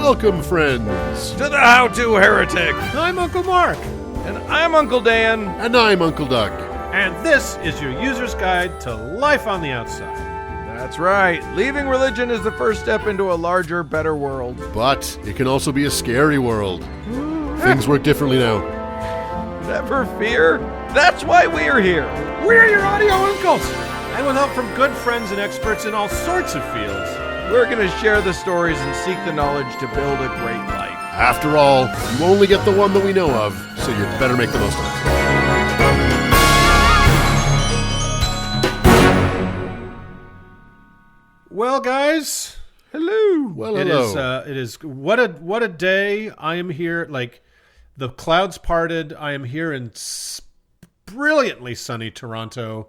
Welcome, friends, to the How-To Heretic. I'm Uncle Mark. And I'm Uncle Dan. And I'm Uncle Doug. And this is your user's guide to life on the outside. That's right. Leaving religion is the first step into a larger, better world. But it can also be a scary world. Things work differently now. Never fear. That's why we're here. We're your audio uncles. And with help from good friends and experts in all sorts of fields, we're going to share the stories and seek the knowledge to build a great life. After all, you only get the one that we know of, so you better make the most of it. Well, guys, hello. Well, hello. It is what a day. I am here, like the clouds parted. I am here in brilliantly sunny Toronto.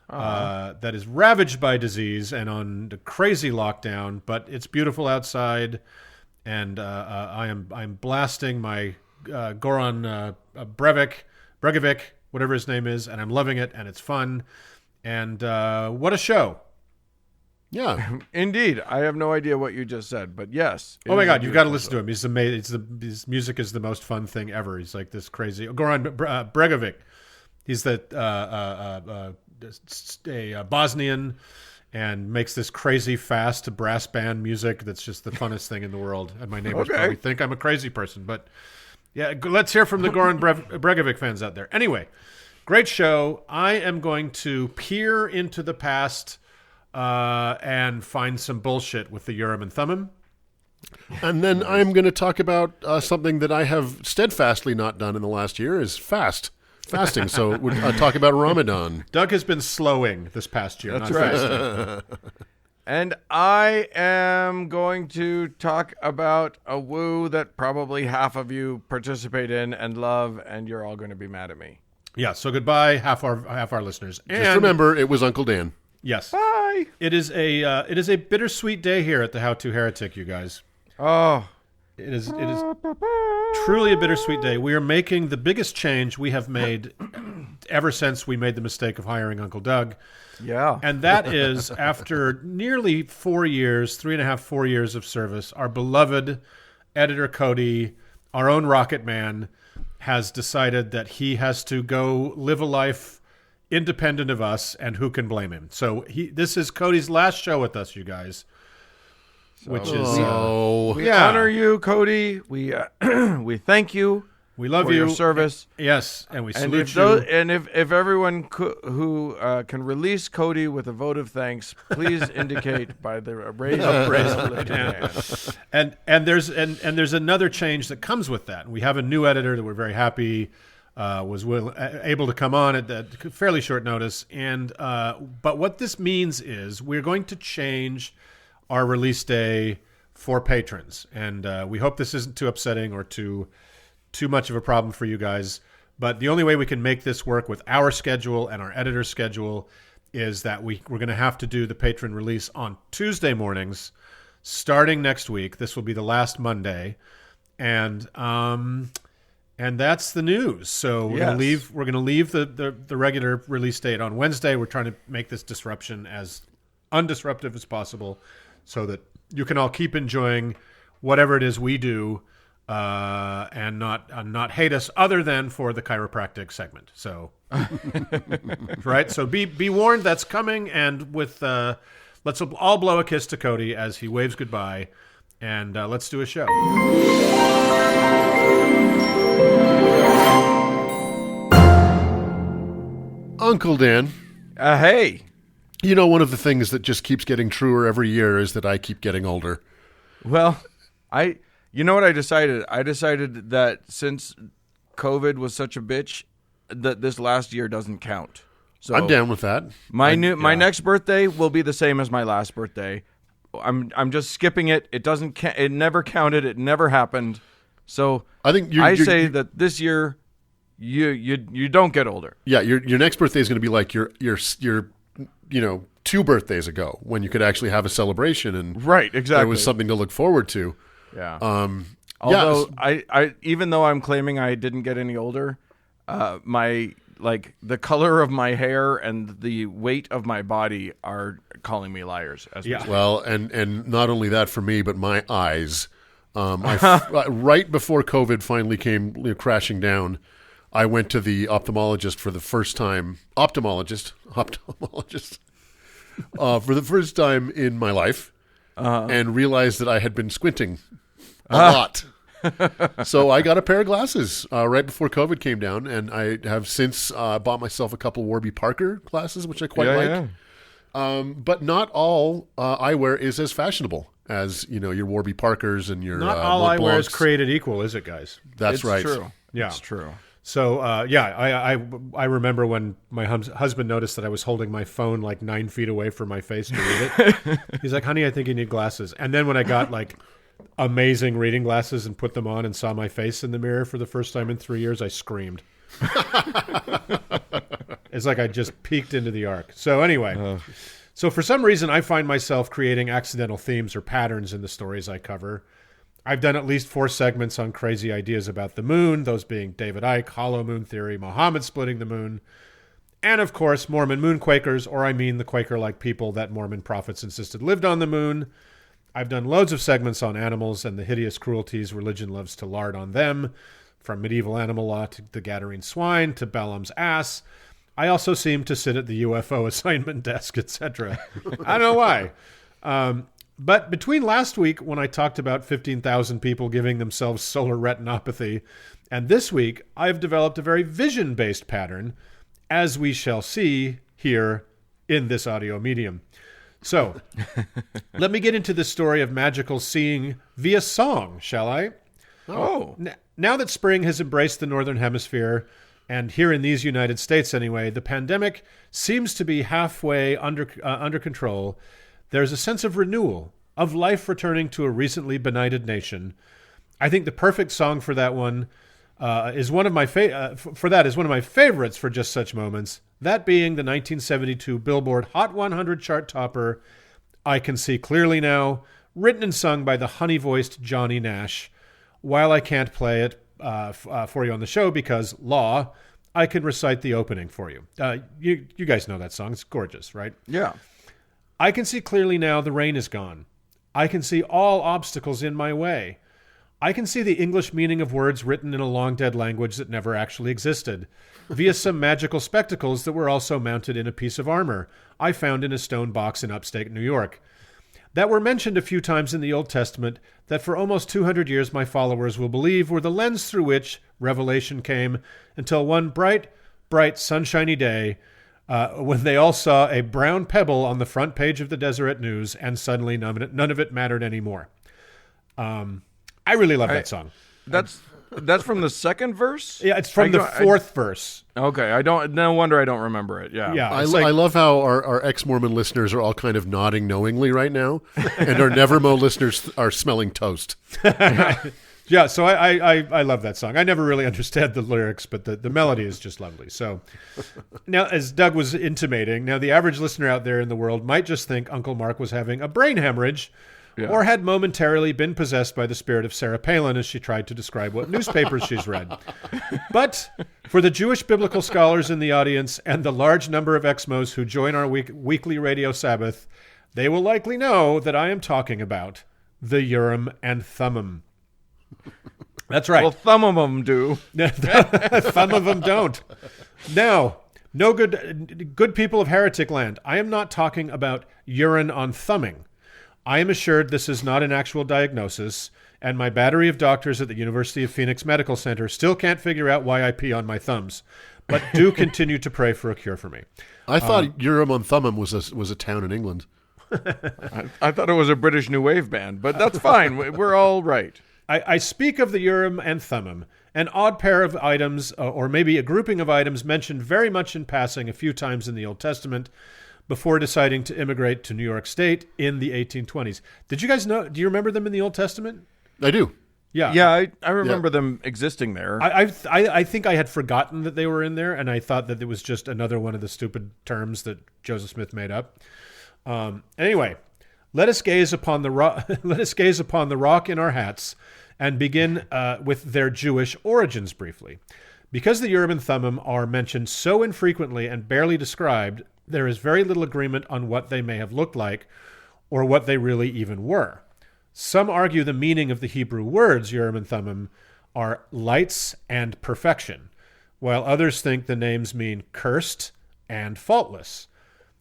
That is ravaged by disease and on the crazy lockdown, but it's beautiful outside, and I'm blasting my Goran Bregovic, whatever his name is, and I'm loving it, and it's fun, and what a show! Yeah, indeed. I have no idea what you just said, but yes. Oh my God, you've got to listen to him. He's amazing. His music is the most fun thing ever. He's like this crazy Goran Bregovic. He's a Bosnian, and makes this crazy fast brass band music that's just the funnest thing in the world. And my neighbors probably think I'm a crazy person, but yeah, let's hear from the Goran Bregovic fans out there. Anyway, great show. I am going to peer into the past and find some bullshit with the Urim and Thummim. And then I'm going to talk about something that I have steadfastly not done in the last year is fasting. So we'll talk about Ramadan. Doug has been slowing this past year. That's right. Fasting. And I am going to talk about a woo that probably half of you participate in and love, and you're all going to be mad at me. Yeah. So goodbye, half our listeners. And just remember, it was Uncle Dan. Yes. Bye. It is a bittersweet day here at the How-To Heretic, you guys. Oh. It is truly a bittersweet day. We are making the biggest change we have made ever since we made the mistake of hiring Uncle Doug. Yeah. And that is after nearly 4 years, 3.5, 4 years of service, our beloved editor Cody, our own Rocket Man, has decided that he has to go live a life independent of us, and who can blame him? So this is Cody's last show with us, you guys. Which is we honor you, Cody. We thank you. We love for you. Your service. Yes, and we salute you. And if everyone who can release Cody with a vote of thanks, please indicate by the raise of hand. And there's another change that comes with that. We have a new editor that we're very happy was able to come on at fairly short notice. And but what this means is we're going to change our release day for patrons, and we hope this isn't too upsetting or too much of a problem for you guys. But the only way we can make this work with our schedule and our editor's schedule is that we're going to have to do the patron release on Tuesday mornings, starting next week. This will be the last Monday, and that's the news. So we're going to leave the regular release date on Wednesday. We're trying to make this disruption as undisruptive as possible, so that you can all keep enjoying whatever it is we do, and not hate us, other than for the chiropractic segment. So, right. So be warned, that's coming. And with let's all blow a kiss to Cody as he waves goodbye, and let's do a show. Uncle Dan. Hey. You know, one of the things that just keeps getting truer every year is that I keep getting older. Well, you know what I decided? I decided that since COVID was such a bitch, that this last year doesn't count. So I'm down with that. My next birthday will be the same as my last birthday. I'm just skipping it. It doesn't. It never counted. It never happened. So I think I say that this year, you don't get older. Yeah, your next birthday is going to be like your 2 birthdays ago, when you could actually have a celebration and right, exactly. There was something to look forward to. Yeah. Although I even though I'm claiming I didn't get any older, the color of my hair and the weight of my body are calling me liars. As well. Well, and not only that for me, but my eyes. Right before COVID finally came crashing down, I went to the ophthalmologist for the first time. Ophthalmologist, for the first time in my life, and realized that I had been squinting a lot. So I got a pair of glasses right before COVID came down, and I have since bought myself a couple Warby Parker glasses, which I quite like. Yeah. But not all eyewear is as fashionable as your Warby Parkers and your not all Mont eyewear Blancs. is created equal, is it, guys? That's right. True. Yeah, it's true. So I remember when my husband noticed that I was holding my phone like 9 feet away from my face to read it. He's like, "Honey, I think you need glasses." And then when I got like amazing reading glasses and put them on and saw my face in the mirror for the first time in 3 years, I screamed. It's like I just peeked into the ark. So anyway, so for some reason I find myself creating accidental themes or patterns in the stories I cover. I've done at least 4 segments on crazy ideas about the moon, those being David Icke, hollow moon theory, Muhammad splitting the moon, and of course Mormon moon Quakers, or I mean the Quaker-like people that Mormon prophets insisted lived on the moon. I've done loads of segments on animals and the hideous cruelties religion loves to lard on them, from medieval animal law to the Gadarene swine to Balaam's ass. I also seem to sit at the UFO assignment desk, etc. I don't know why. But between last week, when I talked about 15,000 people giving themselves solar retinopathy, and this week, I've developed a very vision-based pattern, as we shall see here in this audio medium. So, let me get into the story of magical seeing via song, shall I? Oh. Now that spring has embraced the Northern Hemisphere, and here in these United States anyway, the pandemic seems to be halfway under control. There's a sense of renewal, of life returning to a recently benighted nation. I think the perfect song for that one is one of my favorites for just such moments. That being the 1972 Billboard Hot 100 chart topper, "I Can See Clearly Now," written and sung by the honey-voiced Johnny Nash. While I can't play it for you on the show because law, I can recite the opening for you. You guys know that song. It's gorgeous, right? Yeah. "I can see clearly now the rain is gone. I can see all obstacles in my way. I can see the English meaning of words written in a long-dead language that never actually existed, via some magical spectacles that were also mounted in a piece of armor I found in a stone box in upstate New York, that were mentioned a few times in the Old Testament that for almost 200 years my followers will believe were the lens through which revelation came until one bright, sunshiny day when they all saw a brown pebble on the front page of the Deseret News, and suddenly none of it mattered anymore." I really love that song. That's from the second verse? Yeah, it's from the fourth verse. Okay, no wonder I don't remember it. Yeah. Yeah, I love how our ex-Mormon listeners are all kind of nodding knowingly right now, and our Nevermo listeners are smelling toast. Yeah, so I love that song. I never really understand the lyrics, but the melody is just lovely. So now, as Doug was intimating, now the average listener out there in the world might just think Uncle Mark was having a brain hemorrhage, or had momentarily been possessed by the spirit of Sarah Palin as she tried to describe what newspapers she's read. But for the Jewish biblical scholars in the audience and the large number of Exmos who join our weekly radio Sabbath, they will likely know that I am talking about the Urim and Thummim. That's right. Well, some of them do. Some of them don't. Now, no good people of heretic land, I am not talking about urine on thumbing. I am assured this is not an actual diagnosis, and my battery of doctors at the University of Phoenix Medical Center still can't figure out why I pee on my thumbs, but do continue to pray for a cure for me. I thought Urim and Thummim was a town in England. I thought it was a British New Wave band, but that's fine. We're all right. I speak of the Urim and Thummim, an odd pair of items, or maybe a grouping of items mentioned very much in passing a few times in the Old Testament, before deciding to immigrate to New York State in the 1820s. Did you guys know? Do you remember them in the Old Testament? I do. Yeah. Yeah, I remember them existing there. I think I had forgotten that they were in there, and I thought that it was just another one of the stupid terms that Joseph Smith made up. Anyway, let us gaze upon the rock. Let us gaze upon the rock in our hats, and begin with their Jewish origins briefly. Because the Urim and Thummim are mentioned so infrequently and barely described, there is very little agreement on what they may have looked like or what they really even were. Some argue the meaning of the Hebrew words Urim and Thummim are lights and perfection, while others think the names mean cursed and faultless,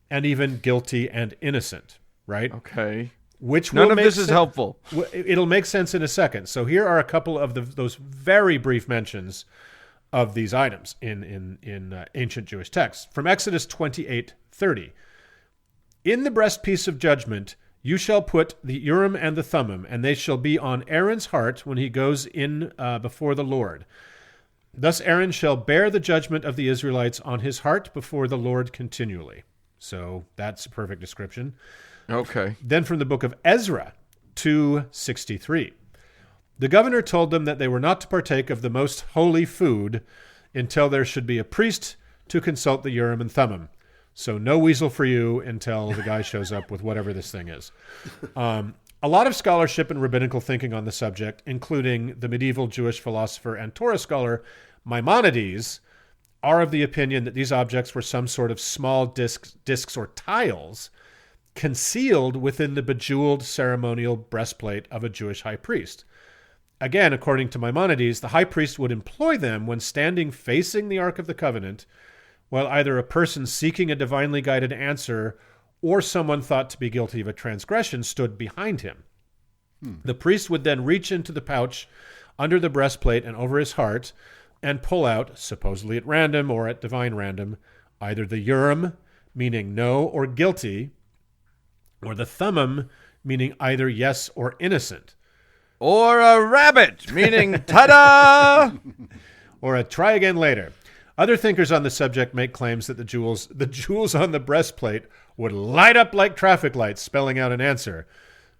and even guilty and innocent, right? Okay. Which None of this is helpful. It'll make sense in a second. So here are a couple of those very brief mentions of these items in ancient Jewish texts. From Exodus 28:30. In the breastpiece of judgment, you shall put the Urim and the Thummim, and they shall be on Aaron's heart when he goes in before the Lord. Thus Aaron shall bear the judgment of the Israelites on his heart before the Lord continually. So that's a perfect description. Okay. Then from the book of Ezra 2:63. The governor told them that they were not to partake of the most holy food until there should be a priest to consult the Urim and Thummim. So no weasel for you until the guy shows up with whatever this thing is. A lot of scholarship and rabbinical thinking on the subject, including the medieval Jewish philosopher and Torah scholar Maimonides, are of the opinion that these objects were some sort of small discs or tiles concealed within the bejeweled ceremonial breastplate of a Jewish high priest. Again, according to Maimonides, the high priest would employ them when standing facing the Ark of the Covenant, while either a person seeking a divinely guided answer or someone thought to be guilty of a transgression stood behind him. The priest would then reach into the pouch under the breastplate and over his heart and pull out, supposedly at random or at divine random, either the Urim, meaning no or guilty, or the Thummim, meaning either yes or innocent. Or a rabbit, meaning ta-da! Or a try again later. Other thinkers on the subject make claims that the jewels on the breastplate would light up like traffic lights, spelling out an answer.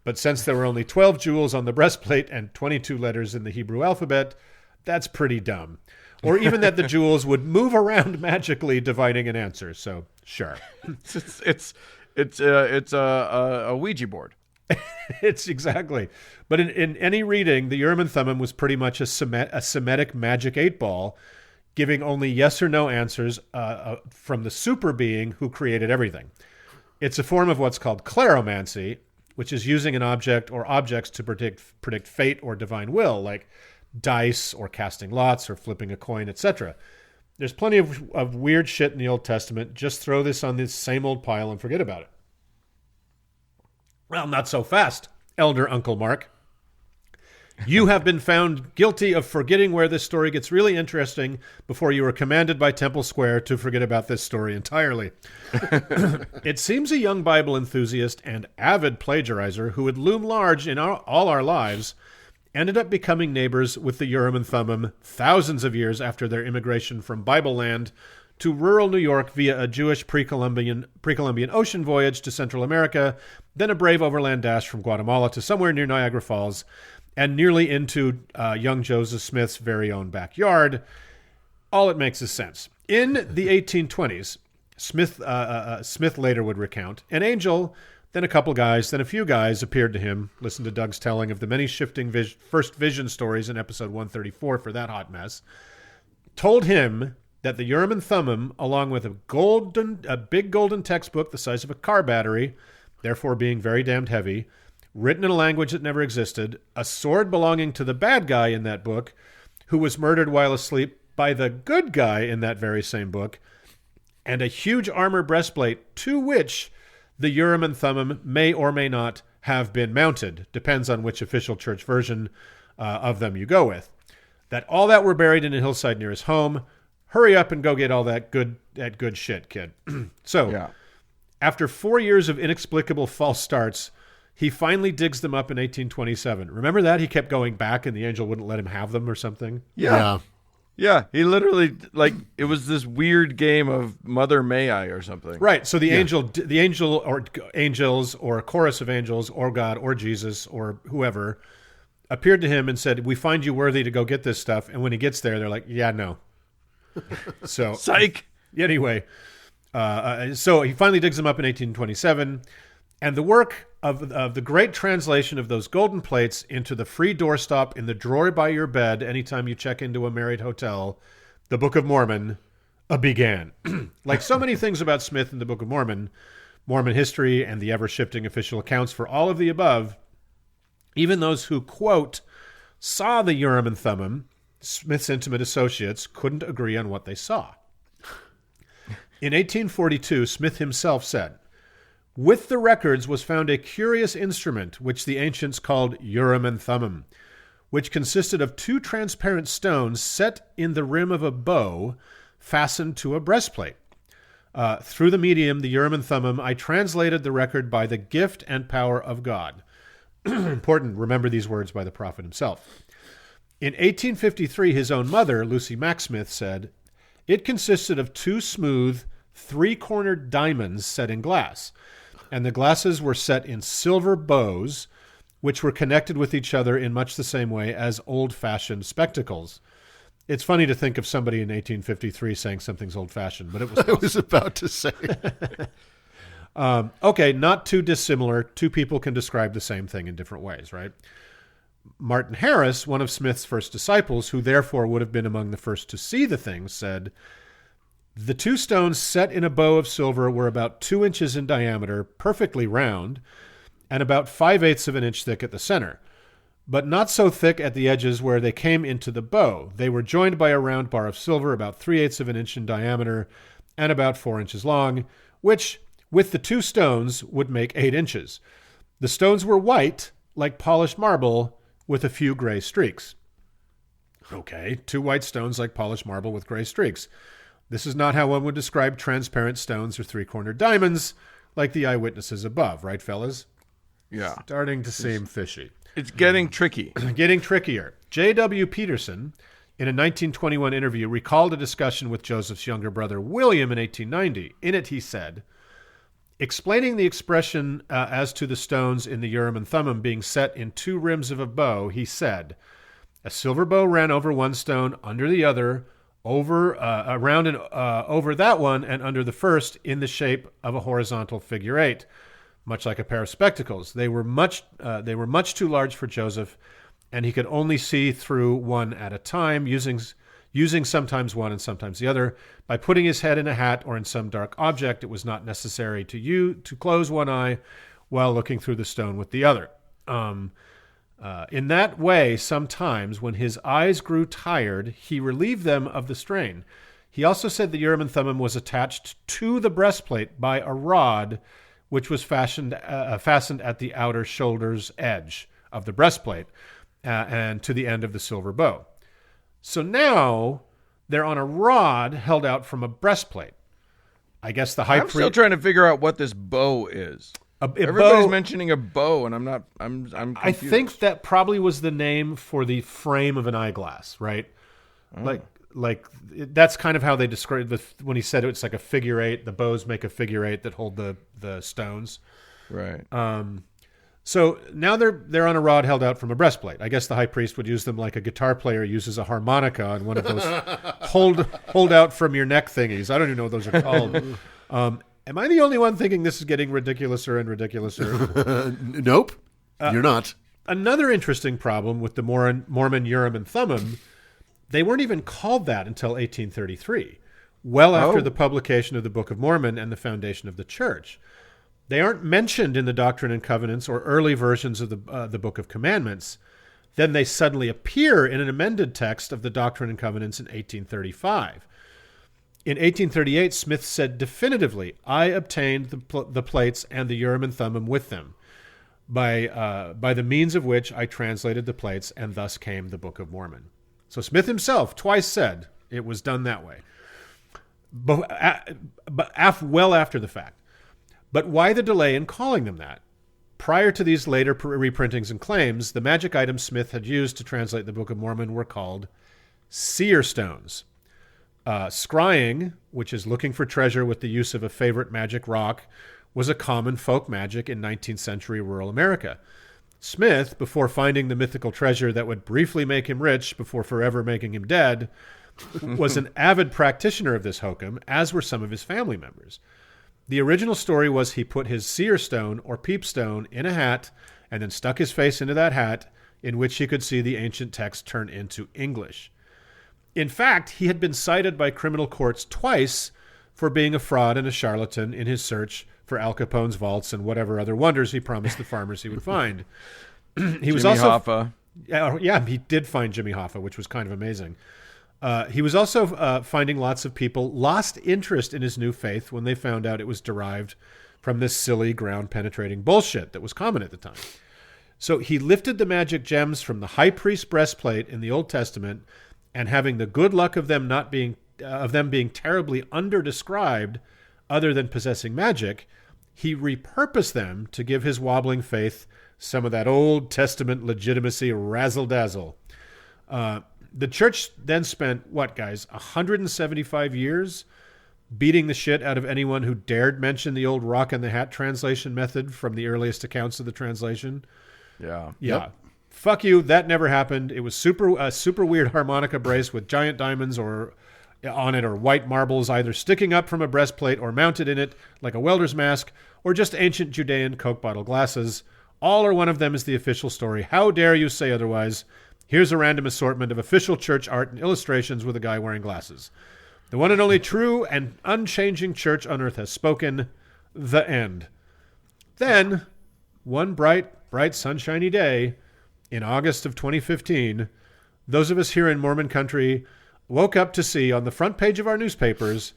But since there were only 12 jewels on the breastplate and 22 letters in the Hebrew alphabet, that's pretty dumb. Or even that the jewels would move around magically, divining an answer. So, sure. It's a Ouija board. It's exactly. But in any reading, the Urim and Thummim was pretty much a Semitic magic 8-ball, giving only yes or no answers from the super being who created everything. It's a form of what's called claromancy, which is using an object or objects to predict fate or divine will, like dice or casting lots or flipping a coin, etc. There's plenty of weird shit in the Old Testament. Just throw this on this same old pile and forget about it. Well, not so fast, Elder Uncle Mark. You have been found guilty of forgetting where this story gets really interesting before you were commanded by Temple Square to forget about this story entirely. It seems a young Bible enthusiast and avid plagiarizer who would loom large in all our lives ended up becoming neighbors with the Urim and Thummim thousands of years after their immigration from Bible land to rural New York via a Jewish pre-Columbian ocean voyage to Central America, then a brave overland dash from Guatemala to somewhere near Niagara Falls, and nearly into young Joseph Smith's very own backyard. All it makes is sense. In the 1820s, Smith later would recount, an angel, then a couple guys, then a few guys appeared to him. Listen to Doug's telling of the many shifting first vision stories in episode 134 for that hot mess. Told him that the Urim and Thummim, along with a big golden textbook the size of a car battery, therefore being very damned heavy, written in a language that never existed, a sword belonging to the bad guy in that book, who was murdered while asleep by the good guy in that very same book, and a huge armor breastplate to which the Urim and Thummim may or may not have been mounted. Depends on which official church version of them you go with. That all that were buried in a hillside near his home. Hurry up and go get all that good shit, kid. So, Yeah. After 4 years of inexplicable false starts, he finally digs them up in 1827. Remember that? He kept going back and the angel wouldn't let him have them or something? Yeah. Yeah, he literally, it was this weird game of Mother May I or something. Right. So the angel or angels or a chorus of angels or God or Jesus or whoever appeared to him and said, "We find you worthy to go get this stuff." And when he gets there, they're like, "Yeah, no." So Psych. Anyway, so he finally digs them up in 1827, and the work of the great translation of those golden plates into the free doorstop in the drawer by your bed anytime you check into a married hotel, the Book of Mormon, began. Like so many things about Smith in the Book of Mormon, Mormon history, and the ever-shifting official accounts for all of the above, Even those who, quote, saw the Urim and Thummim, Smith's intimate associates, couldn't agree on what they saw. In 1842, Smith himself said, "With the records was found a curious instrument which the ancients called Urim and Thummim, which consisted of 2 transparent stones set in the rim of a bow fastened to a breastplate. Through the medium, the Urim and Thummim, I translated the record by the gift and power of God." Important, remember these words by the prophet himself. In 1853, his own mother, Lucy Mack Smith, said, "It consisted of 2 smooth, 3-cornered diamonds set in glass, and the glasses were set in silver bows, which were connected with each other in much the same way as old-fashioned spectacles." It's funny to think of somebody in 1853 saying something's old-fashioned, but it was. I was about to say. Okay, not too dissimilar. 2 people can describe the same thing in different ways, right? Martin Harris, one of Smith's first disciples, who therefore would have been among the first to see the thing, said, "The 2 stones set in a bow of silver were about 2 inches in diameter, perfectly round, and about 5/8 of an inch thick at the center, but not so thick at the edges where they came into the bow. They were joined by a round bar of silver about 3/8 of an inch in diameter and about 4 inches long, which, with the 2 stones, would make 8 inches. The stones were white, like polished marble, with a few gray streaks." Okay, 2 white stones like polished marble with gray streaks. This is not how one would describe transparent stones or 3-cornered diamonds, like the eyewitnesses above, right, fellas? Yeah. Starting to seem fishy. It's getting tricky. Getting trickier. J.W. Peterson, in a 1921 interview, recalled a discussion with Joseph's younger brother William in 1890. In it, he said, explaining the expression as to the stones in the Urim and Thummim being set in 2 rims of a bow, he said, "A silver bow ran over one stone, under the other, around and over that one, and under the first, in the shape of a horizontal figure 8, much like a pair of spectacles. They were much too large for Joseph, and he could only see through one at a time, using sometimes one and sometimes the other. By putting his head in a hat or in some dark object, it was not necessary to close one eye while looking through the stone with the other. In that way, sometimes, when his eyes grew tired, he relieved them of the strain. He also said the Urim and Thummim was attached to the breastplate by a rod, which was fastened at the outer shoulder's edge of the breastplate and to the end of the silver bow. So now they're on a rod held out from a breastplate. I guess the high I'm still trying to figure out what this bow is. Everybody's mentioning a bow, and I'm confused. I think that probably was the name for the frame of an eyeglass, right? Oh. Like that's kind of how they described when he said it's like a figure 8. The bows make a figure 8 that hold the stones. Right. So now they're on a rod held out from a breastplate. I guess the high priest would use them like a guitar player uses a harmonica on one of those hold out from your neck thingies. I don't even know what those are called. Am I the only one thinking this is getting ridiculouser and ridiculouser? Nope, you're not. Another interesting problem with the Mormon Urim and Thummim, they weren't even called that until 1833, well after the publication of the Book of Mormon and the foundation of the church. They aren't mentioned in the Doctrine and Covenants or early versions of the Book of Commandments. Then they suddenly appear in an amended text of the Doctrine and Covenants in 1835. In 1838, Smith said definitively, "I obtained the plates and the Urim and Thummim with them, by the means of which I translated the plates, and thus came the Book of Mormon." So Smith himself twice said it was done that way, but well after the fact. But why the delay in calling them that? Prior to these later reprintings and claims, the magic items Smith had used to translate the Book of Mormon were called seer stones. Scrying, which is looking for treasure with the use of a favorite magic rock, was a common folk magic in 19th century rural America. Smith, before finding the mythical treasure that would briefly make him rich before forever making him dead, was an avid practitioner of this hokum, as were some of his family members. The original story was he put his seer stone or peep stone in a hat and then stuck his face into that hat, in which he could see the ancient text turn into English. In fact, he had been cited by criminal courts twice for being a fraud and a charlatan in his search for Al Capone's vaults and whatever other wonders he promised the farmers he would find. He was Jimmy also Hoffa. Yeah, he did find Jimmy Hoffa, which was kind of amazing. He was also finding lots of people lost interest in his new faith when they found out it was derived from this silly ground-penetrating bullshit that was common at the time. So he lifted the magic gems from the high priest breastplate in the Old Testament, and having the good luck of them being terribly under-described, other than possessing magic, he repurposed them to give his wobbling faith some of that Old Testament legitimacy razzle-dazzle. The church then spent, 175 years beating the shit out of anyone who dared mention the old Rock and the Hat translation method from the earliest accounts of the translation. Yeah. Yep. Fuck you, that never happened. It was a super weird harmonica brace with giant diamonds on it or white marbles either sticking up from a breastplate or mounted in it like a welder's mask, or just ancient Judean Coke bottle glasses. All or one of them is the official story. How dare you say otherwise? Here's a random assortment of official church art and illustrations with a guy wearing glasses. The one and only true and unchanging church on earth has spoken. The end. Then, one bright, sunshiny day in August of 2015, those of us here in Mormon country woke up to see on the front page of our newspapers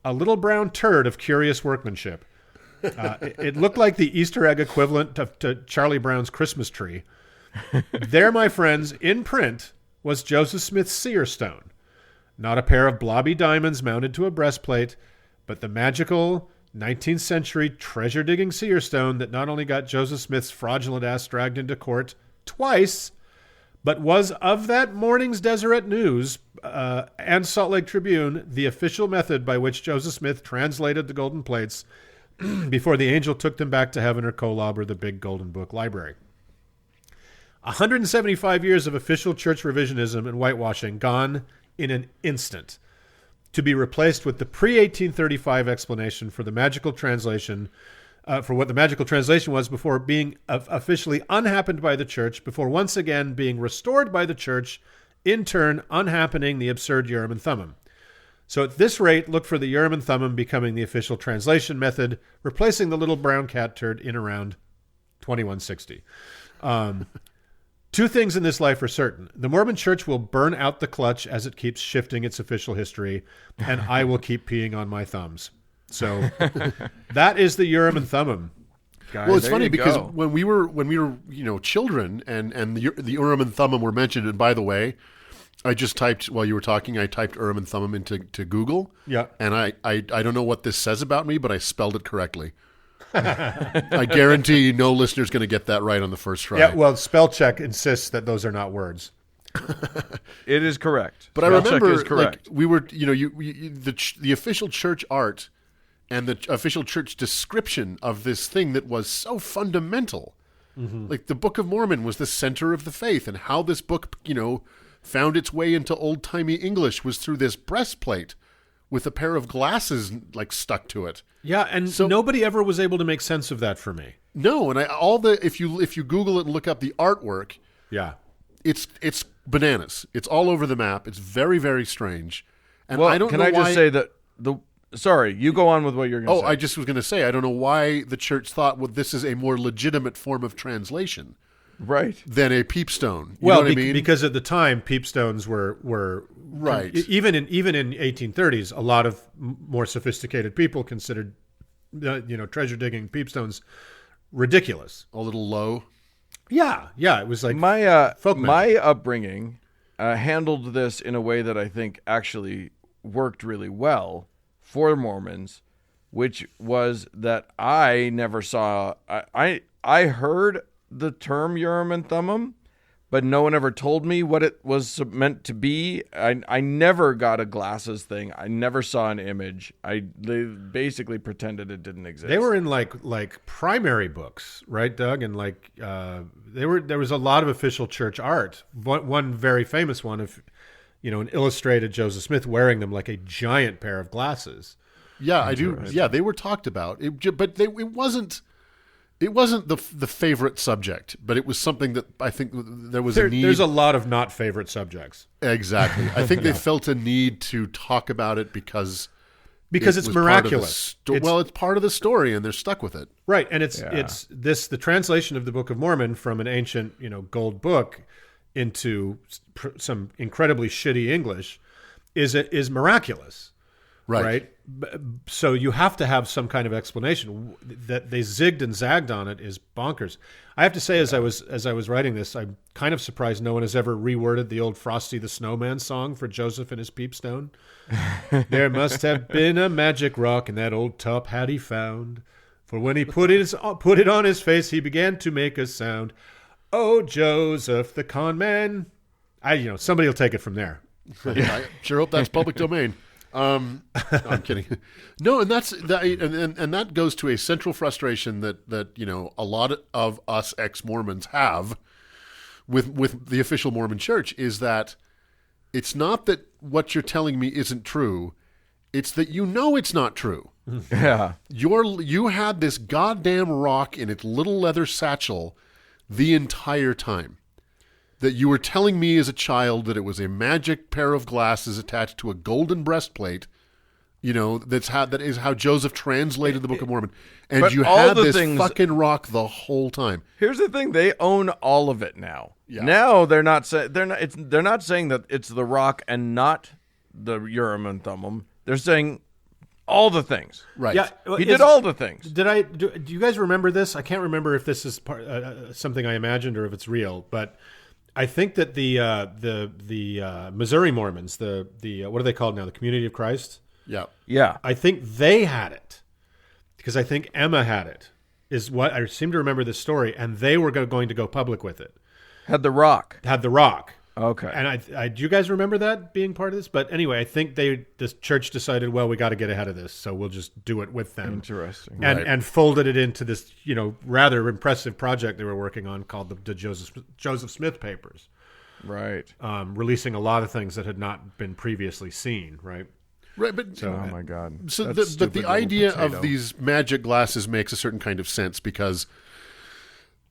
a little brown turd of curious workmanship. It looked like the Easter egg equivalent to Charlie Brown's Christmas tree. There, my friends, in print, was Joseph Smith's seer stone. Not a pair of blobby diamonds mounted to a breastplate, but the magical 19th century treasure-digging seer stone that not only got Joseph Smith's fraudulent ass dragged into court twice, but was of that morning's Deseret News and Salt Lake Tribune the official method by which Joseph Smith translated the golden plates before the angel took them back to heaven or Kolob or the big golden book library. 175 years of official church revisionism and whitewashing gone in an instant, to be replaced with the pre-1835 explanation for the magical translation, for what the magical translation was before being officially unhappened by the church, before once again being restored by the church, in turn unhappening the absurd Urim and Thummim. So at this rate, look for the Urim and Thummim becoming the official translation method, replacing the little brown cat turd in around 2160. Two things in this life are certain. The Mormon Church will burn out the clutch as it keeps shifting its official history, and I will keep peeing on my thumbs. So that is the Urim and Thummim, guys. Well, it's funny because go. when we were children and the Urim and Thummim were mentioned, and by the way, I just typed while you were talking, I typed Urim and Thummim into Google. Yeah. And I don't know what this says about me, but I spelled it correctly. I guarantee no listener's going to get that right on the first try. Yeah, well, spell check insists that those are not words. It is correct. But Spell I remember, check is correct. like, we were, the official church art and the official church description of this thing that was so fundamental. Mm-hmm. Like the Book of Mormon was the center of the faith, and how this book, found its way into old-timey English was through this breastplate with a pair of glasses like stuck to it. Yeah, and so nobody ever was able to make sense of that for me. No, and if you Google it and look up the artwork, yeah, it's bananas. It's all over the map. It's very, very strange. And Well, I don't can know I why. just say that Sorry, you go on with what you're going to say. I just was going to say I don't know why the church thought this is a more legitimate form of translation, right? Than a peepstone. You well, know what I mean? Because at the time, peepstones were right. Even in 1830s, a lot of more sophisticated people considered treasure digging peepstones ridiculous. A little low. Yeah, it was like my upbringing handled this in a way that I think actually worked really well for Mormons, which was that I never saw. I heard the term Urim and Thummim, but no one ever told me what it was meant to be. I never got a glasses thing. I never saw an image. They basically pretended it didn't exist. They were in like primary books, right, Doug? And there was a lot of official church art. One very famous one of an illustrated Joseph Smith wearing them like a giant pair of glasses. Yeah, I do. Right. Yeah, they were talked about, but it wasn't. It wasn't the favorite subject, but it was something that I think there was a need. There's a lot of not favorite subjects. Exactly. I think they felt a need to talk about it because Because it's was part of the miraculous. It's part of the story, and they're stuck with it. Right, and the translation of the Book of Mormon from an ancient, gold book into some incredibly shitty English is miraculous. Right. So you have to have some kind of explanation. That they zigged and zagged on it is bonkers. I have to say, as I was writing this, I'm kind of surprised no one has ever reworded the old Frosty the Snowman song for Joseph and his peepstone. There must have been a magic rock in that old top hat he found. For when he put it on his face, he began to make a sound. Oh, Joseph the con man. Somebody will take it from there. I sure hope that's public domain. No, I'm kidding. No, and that goes to a central frustration that a lot of us ex-Mormons have with the official Mormon Church, is that it's not that what you're telling me isn't true, it's that it's not true. Yeah. You had this goddamn rock in its little leather satchel the entire time. That you were telling me as a child that it was a magic pair of glasses attached to a golden breastplate. That is how Joseph translated the Book of Mormon. And but you had this fucking rock the whole time. Here's the thing: they own all of it now. Yeah. Now they're not saying that it's the rock and not the Urim and Thummim. They're saying all the things. Right. Yeah, he did all the things. Do you guys remember this? I can't remember if this is something I imagined or if it's real, but I think that the Missouri Mormons, the what are they called now? The Community of Christ. Yeah. I think they had it because I think Emma had it. Is what I seem to remember this story, and they were going to go public with it. Had the rock. Okay. And I do you guys remember that being part of this? But anyway, I think the church decided, well, we got to get ahead of this, so we'll just do it with them. Interesting. And folded it into this, rather impressive project they were working on called the Joseph Smith Papers. Right. Releasing a lot of things that had not been previously seen, right? Right, but oh my God. So the idea of these magic glasses makes a certain kind of sense, because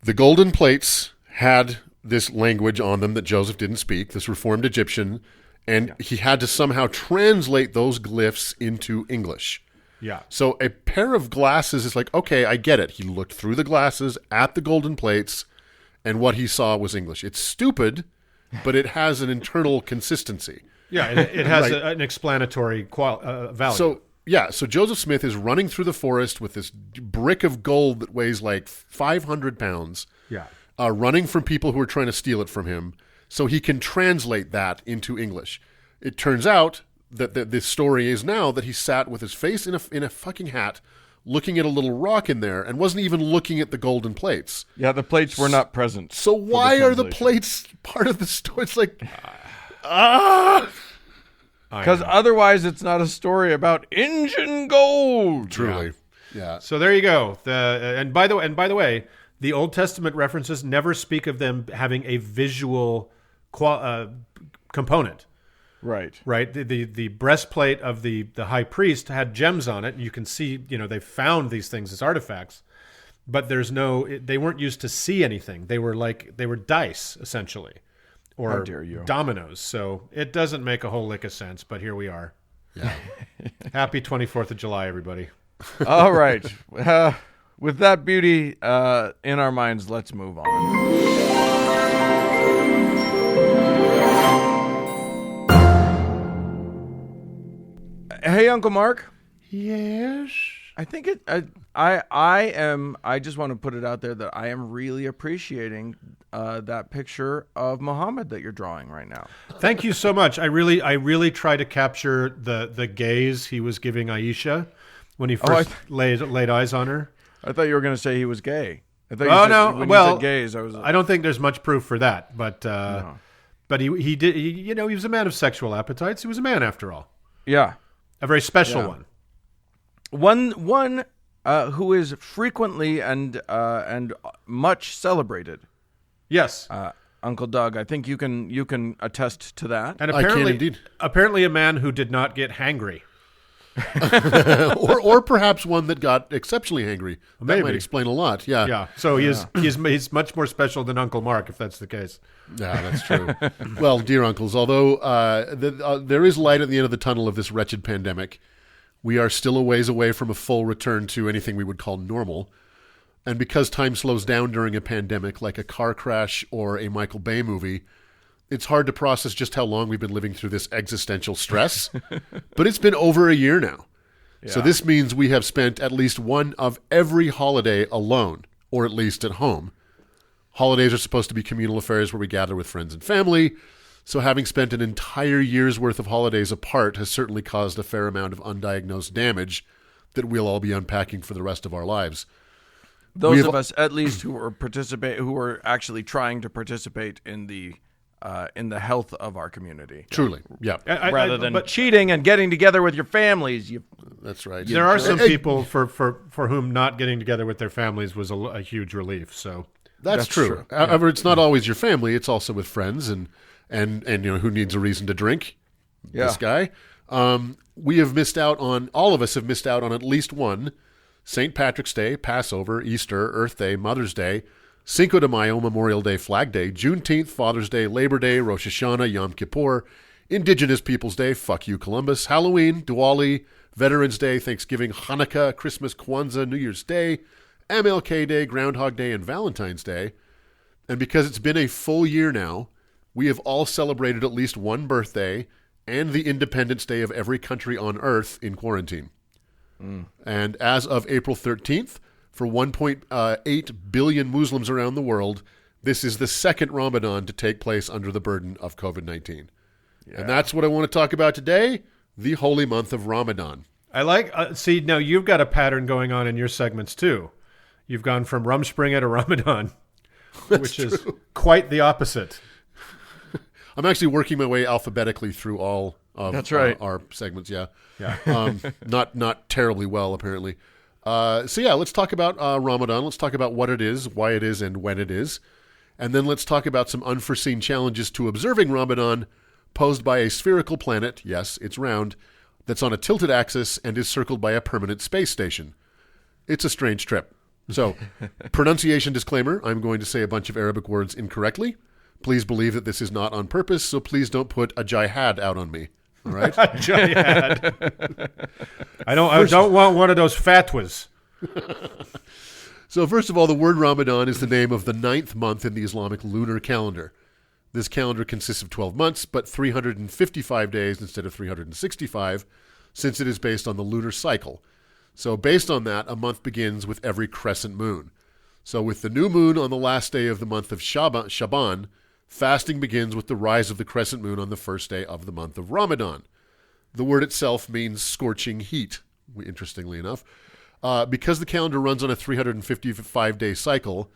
the golden plates had this language on them that Joseph didn't speak, this Reformed Egyptian, and he had to somehow translate those glyphs into English. Yeah. So a pair of glasses is like, okay, I get it. He looked through the glasses at the golden plates, and what he saw was English. It's stupid, but it has an internal consistency. Yeah, it has an explanatory value. So Joseph Smith is running through the forest with this brick of gold that weighs like 500 pounds. Yeah. Running from people who are trying to steal it from him, so he can translate that into English. It turns out that this story is now that he sat with his face in a fucking hat, looking at a little rock in there, and wasn't even looking at the golden plates. Yeah, the plates were not present. So why are the plates part of the story? It's like, because otherwise it's not a story about engine gold. Truly, yeah. So there you go. And by the way, the Old Testament references never speak of them having a visual component. Right. Right. The breastplate of the high priest had gems on it. You can see, they found these things as artifacts, but they weren't used to see anything. They were dice essentially, or how dare you, dominoes. So it doesn't make a whole lick of sense, but here we are. Yeah. Happy 24th of July, everybody. All right. With that beauty in our minds, let's move on. Hey, Uncle Mark. Yes. I think I just want to put it out there that I am really appreciating that picture of Muhammad that you're drawing right now. Thank you so much. I really try to capture the gaze he was giving Aisha when he first laid eyes on her. I thought you were going to say he was gay. I thought you said gays, I don't think there's much proof for that, but no. But he did. He was a man of sexual appetites. He was a man after all. Yeah, a very special one. One who is frequently and much celebrated. Yes, Uncle Doug. I think you can attest to that. And I can indeed. Apparently, a man who did not get hangry. or perhaps one that got exceptionally hangry. That might explain a lot. Yeah. Yeah. So he's much more special than Uncle Mark, if that's the case. Yeah, that's true. Well, dear uncles, although there is light at the end of the tunnel of this wretched pandemic, we are still a ways away from a full return to anything we would call normal. And because time slows down during a pandemic, like a car crash or a Michael Bay movie, it's hard to process just how long we've been living through this existential stress. But it's been over a year now. Yeah. So this means we have spent at least one of every holiday alone, or at least at home. Holidays are supposed to be communal affairs where we gather with friends and family. So having spent an entire year's worth of holidays apart has certainly caused a fair amount of undiagnosed damage that we'll all be unpacking for the rest of our lives. Those of us, at least, who are actually trying to participate in the health of our community. Truly, yeah. Rather than cheating and getting together with your families. That's right. There are some people for whom not getting together with their families was a huge relief. So that's true. However, it's not always your family; it's also with friends and who needs a reason to drink. Yeah. This guy. We have missed out on. All of us have missed out on at least one: St. Patrick's Day, Passover, Easter, Earth Day, Mother's Day, Cinco de Mayo, Memorial Day, Flag Day, Juneteenth, Father's Day, Labor Day, Rosh Hashanah, Yom Kippur, Indigenous Peoples Day, fuck you, Columbus, Halloween, Diwali, Veterans Day, Thanksgiving, Hanukkah, Christmas, Kwanzaa, New Year's Day, MLK Day, Groundhog Day, and Valentine's Day. And because it's been a full year now, we have all celebrated at least one birthday and the Independence Day of every country on Earth in quarantine. And as of April 13th, for 1.8 billion Muslims around the world, this is the second Ramadan to take place under the burden of COVID-19. Yeah. And that's what I want to talk about today, the holy month of Ramadan. I like, see, now you've got a pattern going on in your segments too. You've gone from Rumspringa to Ramadan, which is quite the opposite. I'm actually working my way alphabetically through all of our segments, yeah. Not terribly well, apparently. Let's talk about Ramadan. Let's talk about what it is, why it is, and when it is. And then let's talk about some unforeseen challenges to observing Ramadan posed by a spherical planet, yes, it's round, that's on a tilted axis and is circled by a permanent space station. It's a strange trip. So, pronunciation disclaimer, I'm going to say a bunch of Arabic words incorrectly. Please believe that this is not on purpose, so please don't put a jihad out on me. All right? Jihad. I don't want one of those fatwas. So first of all, the word Ramadan is the name of the 9th month in the Islamic lunar calendar. This calendar consists of 12 months, but 355 days instead of 365, since it is based on the lunar cycle. So based on that, a month begins with every crescent moon. So with the new moon on the last day of the month of Shaban, fasting begins with the rise of the crescent moon on the first day of the month of Ramadan. The word itself means scorching heat, interestingly enough. Because the calendar runs on a 355-day cycle,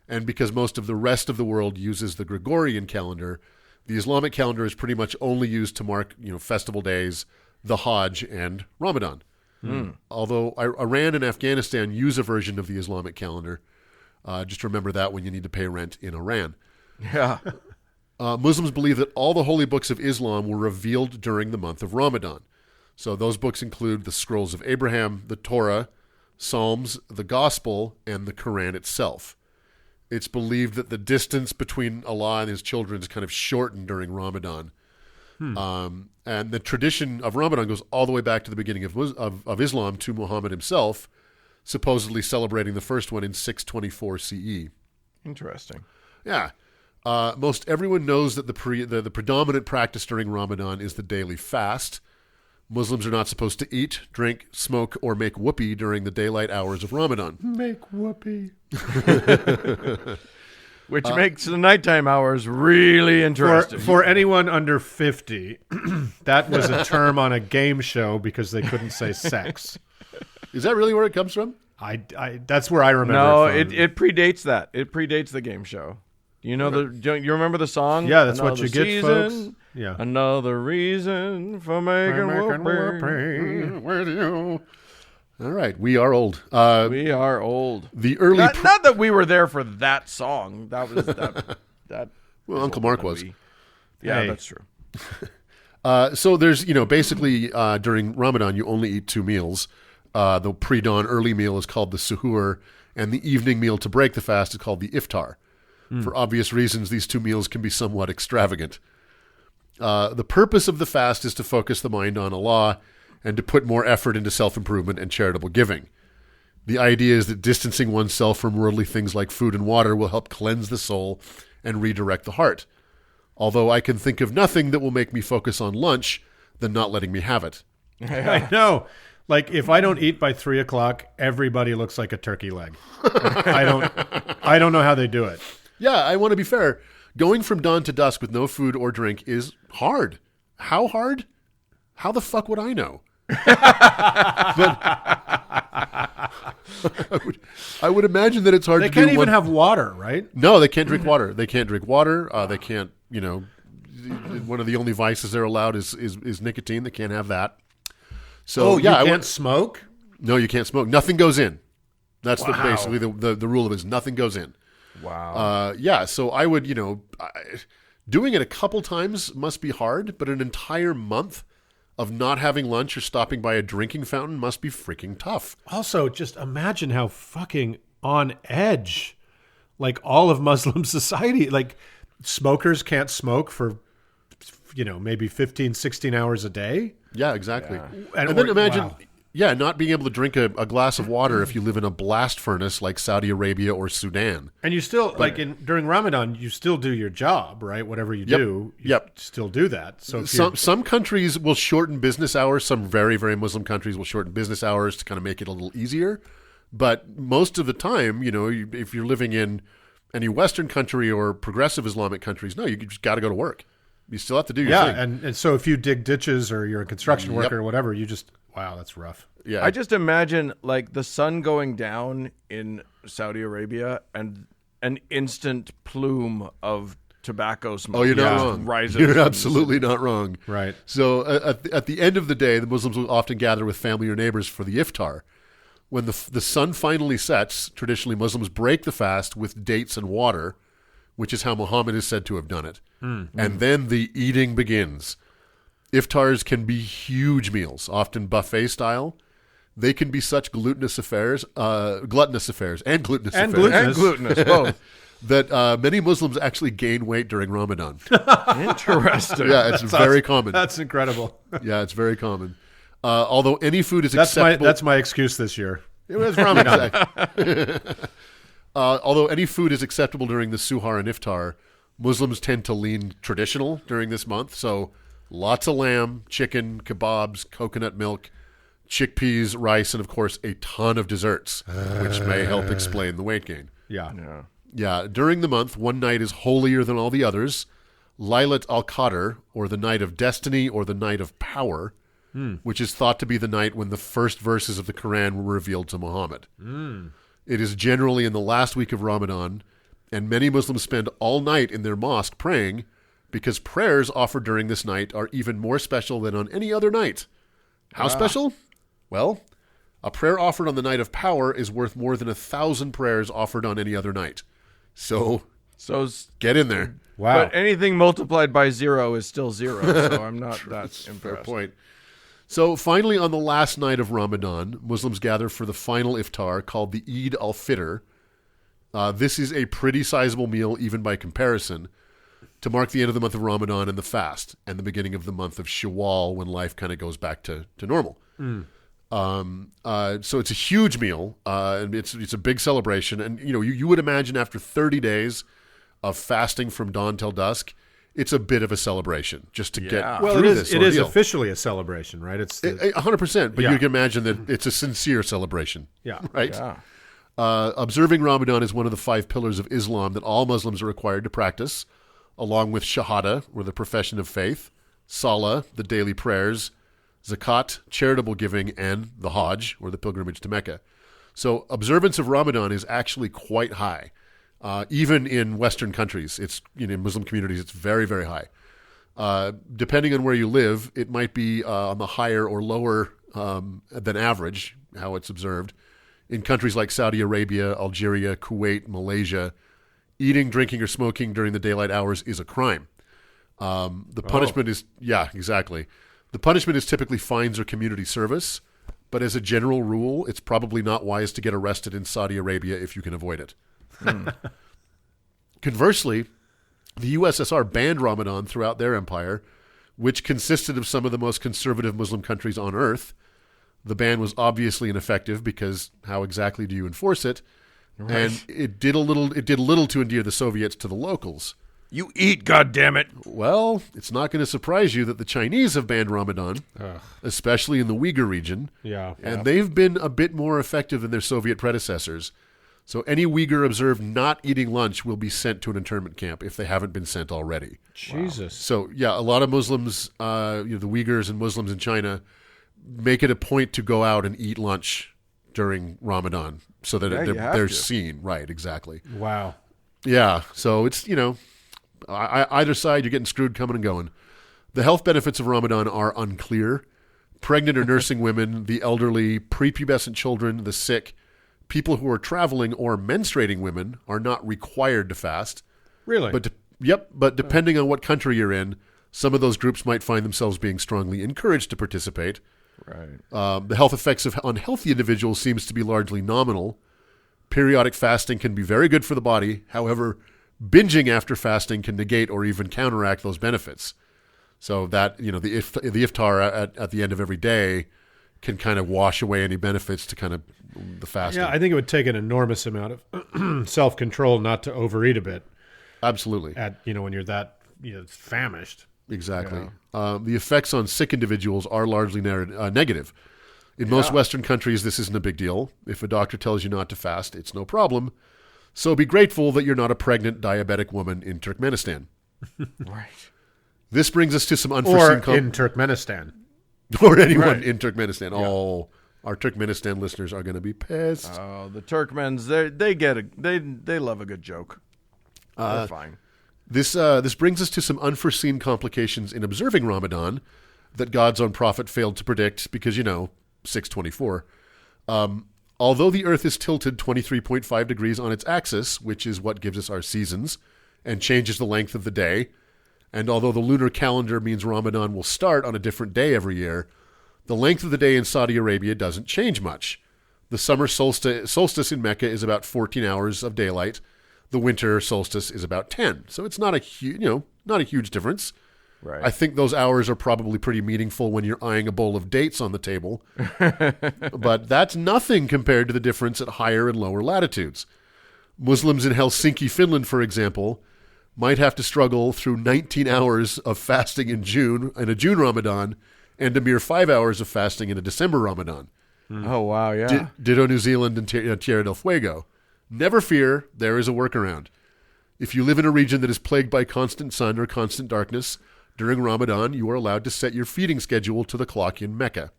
and because most of the rest of the world uses the Gregorian calendar, the Islamic calendar is pretty much only used to mark, festival days, the Hajj, and Ramadan. Although Iran and Afghanistan use a version of the Islamic calendar. Just remember that when you need to pay rent in Iran. Yeah. Muslims believe that all the holy books of Islam were revealed during the month of Ramadan. So those books include the Scrolls of Abraham, the Torah, Psalms, the Gospel, and the Quran itself. It's believed that the distance between Allah and his children is kind of shortened during Ramadan. And the tradition of Ramadan goes all the way back to the beginning of Islam, to Muhammad himself, supposedly celebrating the first one in 624 CE. Interesting. Yeah. Most everyone knows that the predominant practice during Ramadan is the daily fast. Muslims are not supposed to eat, drink, smoke, or make whoopee during the daylight hours of Ramadan. Make whoopee. Which makes the nighttime hours really interesting. For anyone under 50, that was a term on a game show because they couldn't say sex. Is that really where it comes from? That's where I remember it from. It predates that. It predates the game show. Do you remember the song? Yeah, that's what you get, folks. Yeah. Another reason for making whoopee. With you. All right, we are old. We are old. The early not that we were there for that song. That was that. Well, Uncle Mark was. Yeah, that's true. So there's basically during Ramadan you only eat 2 meals. The pre-dawn early meal is called the suhoor, and the evening meal to break the fast is called the iftar. For obvious reasons, these 2 meals can be somewhat extravagant. The purpose of the fast is to focus the mind on Allah and to put more effort into self-improvement and charitable giving. The idea is that distancing oneself from worldly things like food and water will help cleanse the soul and redirect the heart. Although I can think of nothing that will make me focus on lunch than not letting me have it. I know. Like, if I don't eat by 3 o'clock, everybody looks like a turkey leg. I don't know how they do it. Yeah, I want to be fair. Going from dawn to dusk with no food or drink is hard. How hard? How the fuck would I know? But I would imagine that it's hard They to do. can't even have water, right? No, they can't drink water. They can't drink water. They can't, one of the only vices they're allowed is nicotine. They can't have that. So, you can't smoke? No, you can't smoke. Nothing goes in. That's basically the rule of it is nothing goes in. Wow. So I would, doing it a couple times must be hard, but an entire month of not having lunch or stopping by a drinking fountain must be freaking tough. Also, just imagine how fucking on edge, like, all of Muslim society, like, smokers can't smoke for, maybe 15, 16 hours a day. Yeah, exactly. Yeah. And then imagine, not being able to drink a glass of water if you live in a blast furnace like Saudi Arabia or Sudan. And you still, during Ramadan, you still do your job, right? Whatever you do, you still do that. So some countries will shorten business hours. Some very, very Muslim countries will shorten business hours to kind of make it a little easier. But most of the time, if you're living in any Western country or progressive Islamic countries, no, you just got to go to work. You still have to do your thing. And so if you dig ditches or you're a construction worker or whatever, you just, wow, that's rough. Yeah. I just imagine, like, the sun going down in Saudi Arabia and an instant plume of tobacco smoke. Oh, you're not wrong. Rises. You're absolutely not wrong. Right. So at the end of the day, the Muslims will often gather with family or neighbors for the iftar. When the sun finally sets, traditionally Muslims break the fast with dates and water, which is how Muhammad is said to have done it. And then the eating begins. Iftars can be huge meals, often buffet style. They can be such gluttonous affairs, both, that many Muslims actually gain weight during Ramadan. Interesting. Yeah, it's very common. That's incredible. Yeah, it's very common. Although any food is acceptable. That's my excuse this year. It was Ramadan. Although any food is acceptable during the suhar and iftar, Muslims tend to lean traditional during this month. So lots of lamb, chicken, kebabs, coconut milk, chickpeas, rice, and of course a ton of desserts, which may help explain the weight gain. Yeah. During the month, one night is holier than all the others. Laylat al-Qadr, or the night of destiny, or the night of power, which is thought to be the night when the first verses of the Quran were revealed to Muhammad. It is generally in the last week of Ramadan, and many Muslims spend all night in their mosque praying because prayers offered during this night are even more special than on any other night. How special? Well, a prayer offered on the night of power is worth more than 1,000 prayers offered on any other night. So get in there. Wow. But anything multiplied by 0 is still 0, so I'm not that impressed. Fair point. So finally, on the last night of Ramadan, Muslims gather for the final iftar called the Eid al-Fitr. This is a pretty sizable meal, even by comparison, to mark the end of the month of Ramadan and the fast, and the beginning of the month of Shawwal, when life kind of goes back to normal. So it's a huge meal, and it's a big celebration. And you would imagine after 30 days of fasting from dawn till dusk, it's a bit of a celebration just to get through this ordeal. It is officially a celebration, right? It's 100%, but you can imagine that it's a sincere celebration. Yeah. Right? Yeah. Observing Ramadan is one of the 5 pillars of Islam that all Muslims are required to practice, along with Shahada, or the profession of faith, Salah, the daily prayers, Zakat, charitable giving, and the Hajj, or the pilgrimage to Mecca. So observance of Ramadan is actually quite high. Even in Western countries, it's in Muslim communities, it's very, very high. Depending on where you live, it might be on the higher or lower than average, how it's observed. In countries like Saudi Arabia, Algeria, Kuwait, Malaysia, eating, drinking, or smoking during the daylight hours is a crime. The punishment is, exactly. The punishment is typically fines or community service, but as a general rule, it's probably not wise to get arrested in Saudi Arabia if you can avoid it. Conversely, the USSR banned Ramadan throughout their empire, which consisted of some of the most conservative Muslim countries on earth. The ban was obviously ineffective because how exactly do you enforce it? Right. And it did little to endear the Soviets to the locals. You eat, goddammit. Well, it's not going to surprise you that the Chinese have banned Ramadan, especially in the Uyghur region. Yeah. And they've been a bit more effective than their Soviet predecessors. So any Uyghur observed not eating lunch will be sent to an internment camp if they haven't been sent already. Jesus. Wow. So, yeah, a lot of Muslims, the Uyghurs and Muslims in China, make it a point to go out and eat lunch during Ramadan so that they're seen. Right, exactly. Wow. Yeah, so it's, either side, you're getting screwed coming and going. The health benefits of Ramadan are unclear. Pregnant or nursing women, the elderly, prepubescent children, the sick, people who are traveling or menstruating women are not required to fast. Really? But depending on what country you're in, some of those groups might find themselves being strongly encouraged to participate. Right. The health effects of unhealthy individuals seems to be largely nominal. Periodic fasting can be very good for the body. However, binging after fasting can negate or even counteract those benefits. So that, the iftar at the end of every day can kind of wash away any benefits to kind of the fasting. Yeah, I think it would take an enormous amount of self-control not to overeat a bit. Absolutely. When you're that famished. Exactly. Yeah. The effects on sick individuals are largely negative. In most Western countries, this isn't a big deal. If a doctor tells you not to fast, it's no problem. So be grateful that you're not a pregnant diabetic woman in Turkmenistan. Right. This brings us to some unforeseen... Or in Turkmenistan. Or anyone in Turkmenistan. Yeah. Oh, our Turkmenistan listeners are going to be pissed. Oh, the Turkmens, they love a good joke. They're fine. This brings us to some unforeseen complications in observing Ramadan that God's own prophet failed to predict because, 624. Although the Earth is tilted 23.5 degrees on its axis, which is what gives us our seasons, and changes the length of the day, and although the lunar calendar means Ramadan will start on a different day every year, the length of the day in Saudi Arabia doesn't change much. The summer solstice in Mecca is about 14 hours of daylight. The winter solstice is about 10. So it's not a huge difference. Right. I think those hours are probably pretty meaningful when you're eyeing a bowl of dates on the table. But that's nothing compared to the difference at higher and lower latitudes. Muslims in Helsinki, Finland, for example, might have to struggle through 19 hours of fasting in a June Ramadan and a mere 5 hours of fasting in a December Ramadan. Oh, wow, yeah. Ditto New Zealand and Tierra del Fuego. Never fear, there is a workaround. If you live in a region that is plagued by constant sun or constant darkness, during Ramadan, you are allowed to set your feeding schedule to the clock in Mecca.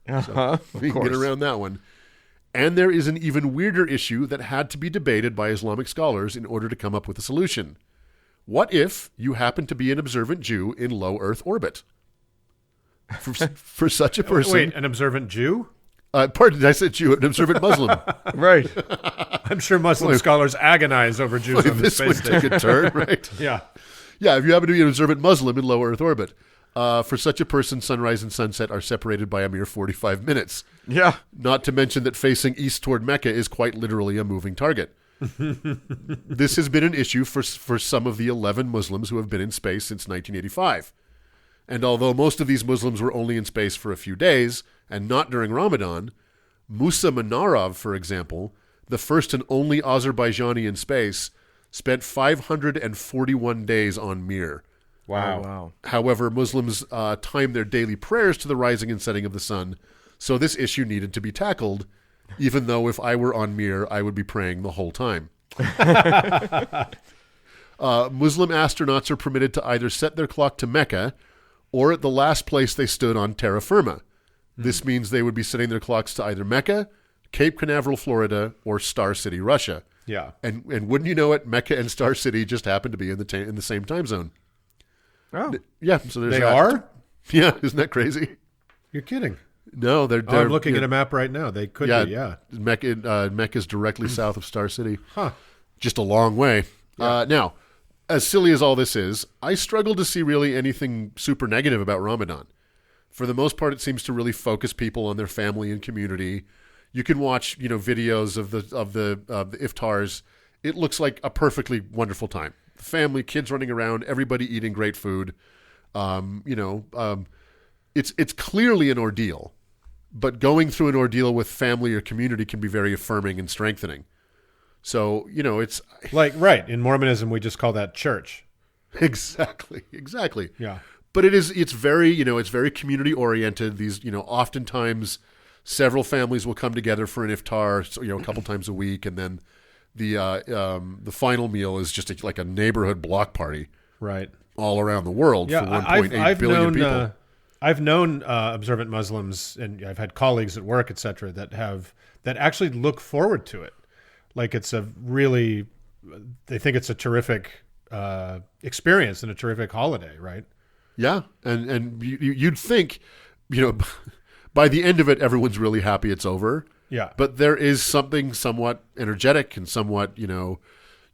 So you can get around that one. And there is an even weirder issue that had to be debated by Islamic scholars in order to come up with a solution. What if you happen to be an observant Jew in low Earth orbit? For such a person... Wait, an observant Jew? Pardon, I said Jew, an observant Muslim. Right. I'm sure Muslim scholars agonize over Jews on the space station. This would take a turn, right? Yeah. Yeah, if you happen to be an observant Muslim in low Earth orbit. For such a person, sunrise and sunset are separated by a mere 45 minutes. Yeah. Not to mention that facing east toward Mecca is quite literally a moving target. This has been an issue for some of the 11 Muslims who have been in space since 1985. And although most of these Muslims were only in space for a few days, and not during Ramadan, Musa Manarov, for example, the first and only Azerbaijani in space, spent 541 days on Mir. Wow. Oh, wow. However, Muslims time their daily prayers to the rising and setting of the sun, so this issue needed to be tackled, even though if I were on Mir, I would be praying the whole time. Muslim astronauts are permitted to either set their clock to Mecca or at the last place they stood on terra firma. This means they would be setting their clocks to either Mecca, Cape Canaveral, Florida, or Star City, Russia. Yeah. And wouldn't you know it, Mecca and Star City just happen to be in the same time zone. Oh. Yeah. So there's They that. are? Yeah. Isn't that crazy? You're kidding. No, they're I'm looking at a map right now. They could be, yeah. Mecca's directly south of Star City. Huh. Just a long way. Yeah. Now, as silly as all this is, I struggle to see really anything super negative about Ramadan. For the most part, it seems to really focus people on their family and community. You can watch, videos of the iftars. It looks like a perfectly wonderful time. The family, kids running around, everybody eating great food. It's clearly an ordeal, but going through an ordeal with family or community can be very affirming and strengthening. So, it's like, right. In Mormonism, we just call that church. Exactly. Yeah. But it's very, it's very community oriented. These, oftentimes several families will come together for an iftar, so, a couple times a week. And then the final meal is just like a neighborhood block party. Right. All around the world for 1.8 billion people. I've known observant Muslims, and I've had colleagues at work, et cetera, that actually look forward to it. Like they think it's a terrific experience and a terrific holiday, right? Yeah, and you'd think, by the end of it, everyone's really happy it's over. Yeah. But there is something somewhat energetic and somewhat,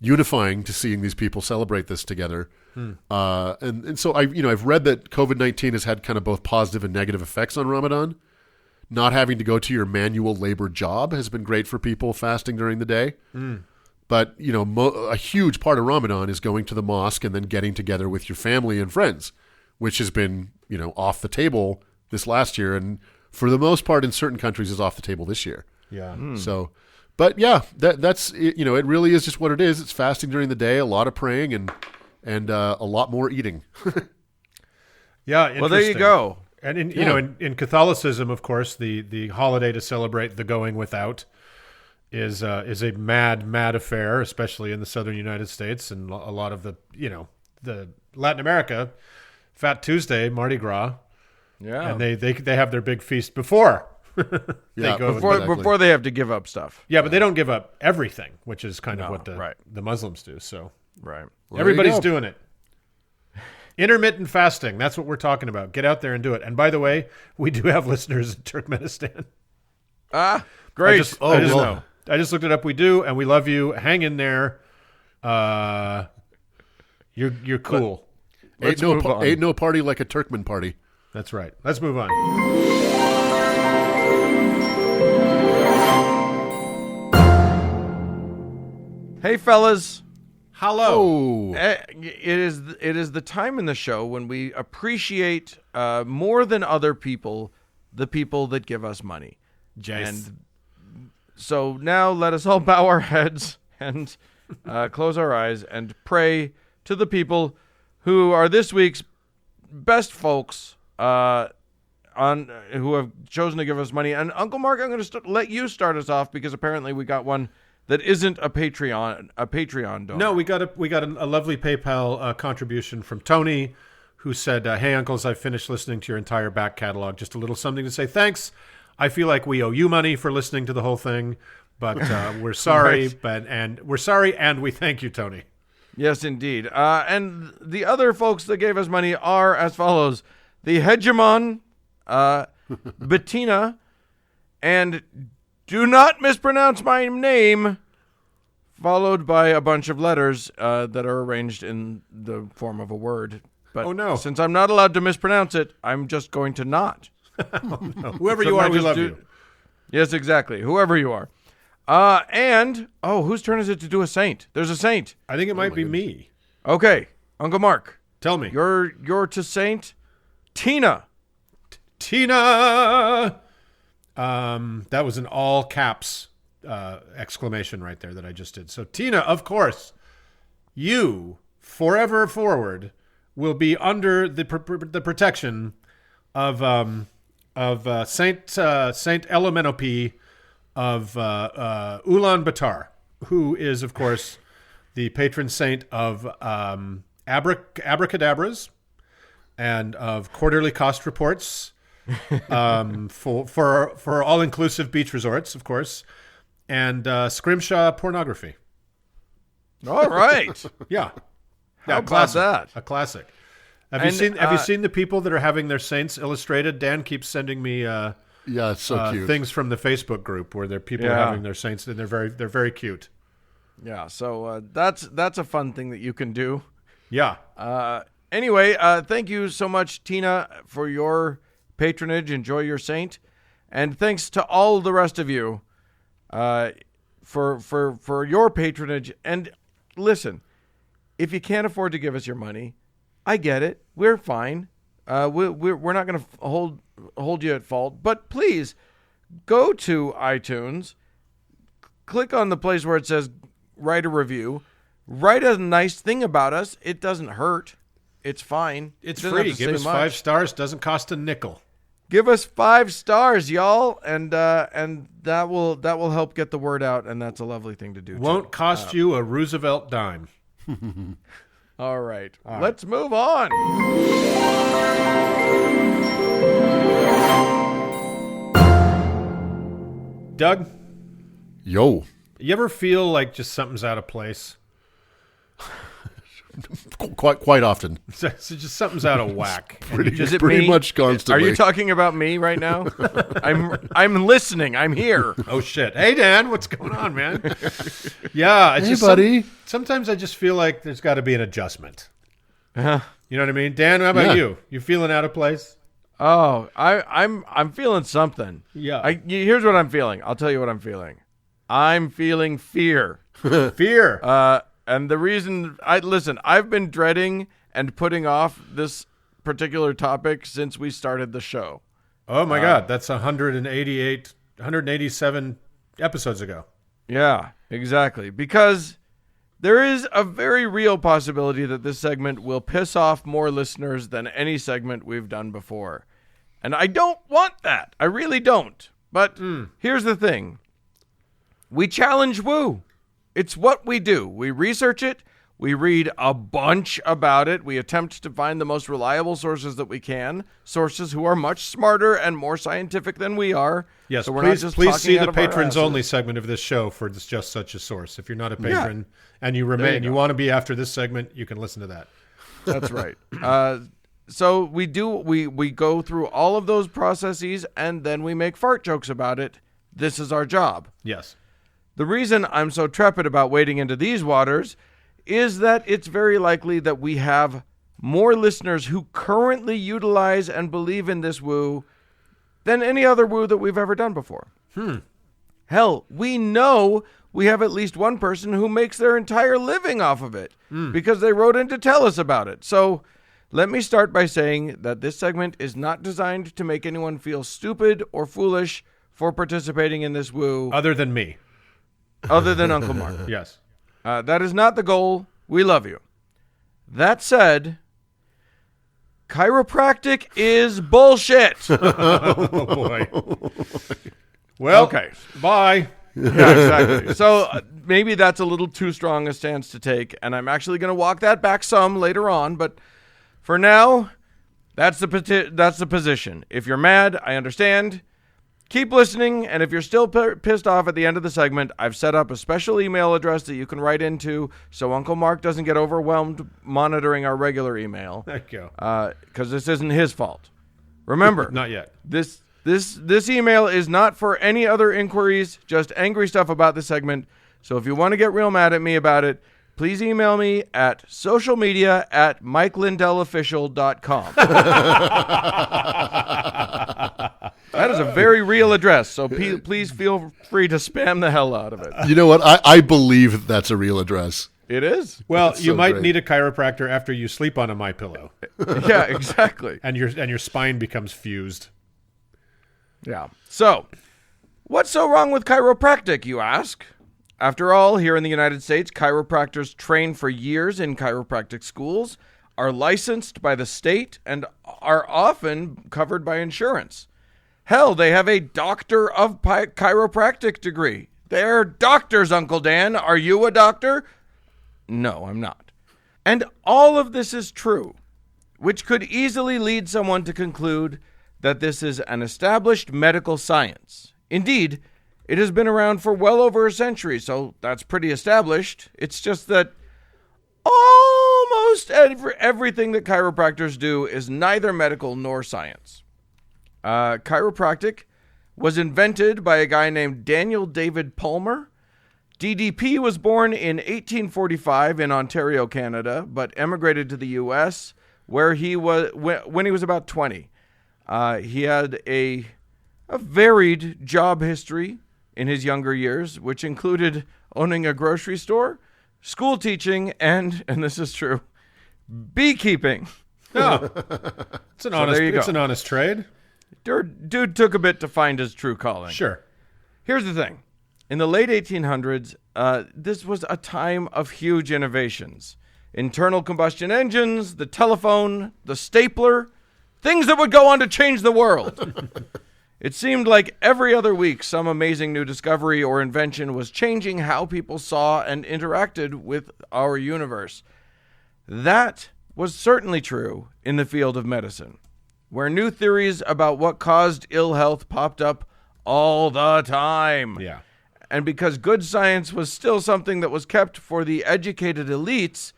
unifying to seeing these people celebrate this together. And so I've read that COVID-19 has had kind of both positive and negative effects on Ramadan. Not having to go to your manual labor job has been great for people fasting during the day. But, a huge part of Ramadan is going to the mosque and then getting together with your family and friends, which has been, off the table this last year. And for the most part in certain countries is off the table this year. Yeah. So, but yeah, that's, it really is just what it is. It's fasting during the day, a lot of praying and a lot more eating. Yeah. Well, there you go. And in Catholicism, of course, the holiday to celebrate the going without is a mad affair, especially in the southern United States and a lot of the Latin America, Fat Tuesday, Mardi Gras. Yeah. And they have their big feast before before they have to give up stuff. Yeah, but they don't give up everything, which is kind of what the Muslims do. So right. Well, everybody's doing it. Intermittent fasting. That's what we're talking about. Get out there and do it. And by the way, we do have listeners in Turkmenistan. Great. I just looked it up. We do, and we love you. Hang in there. You're cool. Ain't no party like a Turkmen party. That's right. Let's move on. Hey, fellas. Hello. It is the time in the show when we appreciate more than other people the people that give us money. Jace. And so now let us all bow our heads and close our eyes and pray to the people who are this week's best folks who have chosen to give us money. And Uncle Mark, I'm going to let you start us off because apparently we got one that isn't a Patreon donor. No, we got a lovely PayPal contribution from Tony, who said, "Hey, uncles, I finished listening to your entire back catalog. Just a little something to say thanks. I feel like we owe you money for listening to the whole thing, but we're sorry. Right. We're sorry, and we thank you, Tony." Yes, indeed. And the other folks that gave us money are as follows: the Hegemon, Bettina, and do not mispronounce my name, followed by a bunch of letters that are arranged in the form of a word. But oh, no. Since I'm not allowed to mispronounce it, I'm just going to not. Oh, no. Whoever you are, we love you. Yes, exactly. Whoever you are. Whose turn is it to do a saint? There's a saint. I think it might be me. Okay, Uncle Mark. Tell me. You're to Saint Tina. Tina! That was an all caps exclamation right there that I just did. So Tina, of course, you forever forward will be under the protection of Saint Elemenope of Ulaanbaatar, who is, of course, the patron saint of abracadabras and of quarterly cost reports for all-inclusive beach resorts, of course, and scrimshaw pornography. All right. Yeah. How about that? A classic. Have you seen the people that are having their saints illustrated? Dan keeps sending me yeah, it's so cute. Things from the Facebook group where they're people having their saints, and they're very cute. Yeah, so that's a fun thing that you can do. Yeah. Anyway, thank you so much, Tina, for your patronage. Enjoy your saint, and thanks to all the rest of you for your patronage. And listen, if you can't afford to give us your money, I get it. We're fine. We're not going to hold you at fault. But please go to iTunes, click on the place where it says write a review, write a nice thing about us. It doesn't hurt. It's fine. It's free. Give us 5 stars. Doesn't cost a nickel. Give us 5 stars, y'all, and that will help get the word out, and that's a lovely thing to do. Won't cost you a Roosevelt dime. All right. Let's move on. Doug? Yo. You ever feel like just something's out of place? Quite often. So just something's out of whack. Pretty much constantly. Are you talking about me right now? I'm listening. I'm here. Oh shit! Hey Dan, what's going on, man? Yeah, it's hey just buddy. Sometimes I just feel like there's got to be an adjustment. You know what I mean, Dan? How about you? You feeling out of place? Oh, I'm feeling something. Yeah. Here's what I'm feeling. I'll tell you what I'm feeling. I'm feeling fear. Fear. And the reason I've been dreading and putting off this particular topic since we started the show. Oh my God, that's 187 episodes ago. Yeah, exactly. Because there is a very real possibility that this segment will piss off more listeners than any segment we've done before. And I don't want that. I really don't. But here's the thing. We challenge woo. It's what we do. We research it. We read a bunch about it. We attempt to find the most reliable sources that we can. Sources who are much smarter and more scientific than we are. Yes, so we're please not just see talking out the of our patrons asses. only segment of this show for this Just Such a Source. If you're not a patron and you want to be after this segment, you can listen to that. That's right. So we go through all of those processes and then we make fart jokes about it. This is our job. Yes. The reason I'm so trepid about wading into these waters is that it's very likely that we have more listeners who currently utilize and believe in this woo than any other woo that we've ever done before. Hell, we know we have at least one person who makes their entire living off of it because they wrote in to tell us about it. So let me start by saying that this segment is not designed to make anyone feel stupid or foolish for participating in this woo. Other than me. Other than Uncle Mark. Yes. That is not the goal. We love you. That said, chiropractic is bullshit. Oh, boy. Well, okay. Bye. Yeah, exactly. So maybe that's a little too strong a stance to take, and I'm actually going to walk that back some later on. But for now, that's the position. If you're mad, I understand. Keep listening, and if you're still pissed off at the end of the segment, I've set up a special email address that you can write into so Uncle Mark doesn't get overwhelmed monitoring our regular email. There you go. Because this isn't his fault. Remember, Not yet. This email is not for any other inquiries, just angry stuff about the segment. So if you want to get real mad at me about it, please email me at socialmedia@MikeLindellOfficial.com. That is a very real address, so please feel free to spam the hell out of it. You know what? I believe that's a real address. It is. Well, That's you so might great. need a chiropractor after you sleep on a MyPillow, Yeah, exactly. and your spine becomes fused. Yeah. So, what's so wrong with chiropractic, you ask? After all, here in the United States, chiropractors train for years in chiropractic schools, are licensed by the state, and are often covered by insurance. Hell, they have a doctor of chiropractic degree. They're doctors, Uncle Dan. Are you a doctor? No, I'm not. And all of this is true, which could easily lead someone to conclude that this is an established medical science. Indeed, it has been around for well over a century, so that's pretty established. It's just that almost everything that chiropractors do is neither medical nor science. Chiropractic was invented by a guy named Daniel David Palmer. DDP was born in 1845 in Ontario, Canada, but emigrated to the U.S. where he was when he was about 20. He had a varied job history in his younger years, which included owning a grocery store, school teaching, and this is true, beekeeping. No, it's an honest trade. Dude took a bit to find his true calling. Sure. Here's the thing. In the late 1800s, this was a time of huge innovations. Internal combustion engines, the telephone, the stapler, things that would go on to change the world. It seemed like every other week some amazing new discovery or invention was changing how people saw and interacted with our universe. That was certainly true in the field of medicine, where new theories about what caused ill health popped up all the time. Yeah. And because good science was still something that was kept for the educated elites,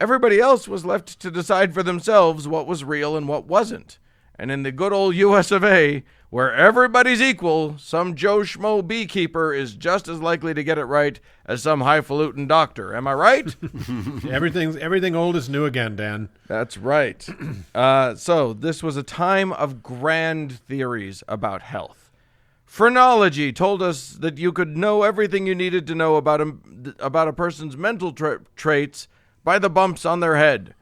everybody else was left to decide for themselves what was real and what wasn't. And in the good old US of A, where everybody's equal, some Joe Schmo beekeeper is just as likely to get it right as some highfalutin doctor. Am I right? Everything old is new again, Dan. That's right. So this was a time of grand theories about health. Phrenology told us that you could know everything you needed to know about a person's mental traits by the bumps on their head.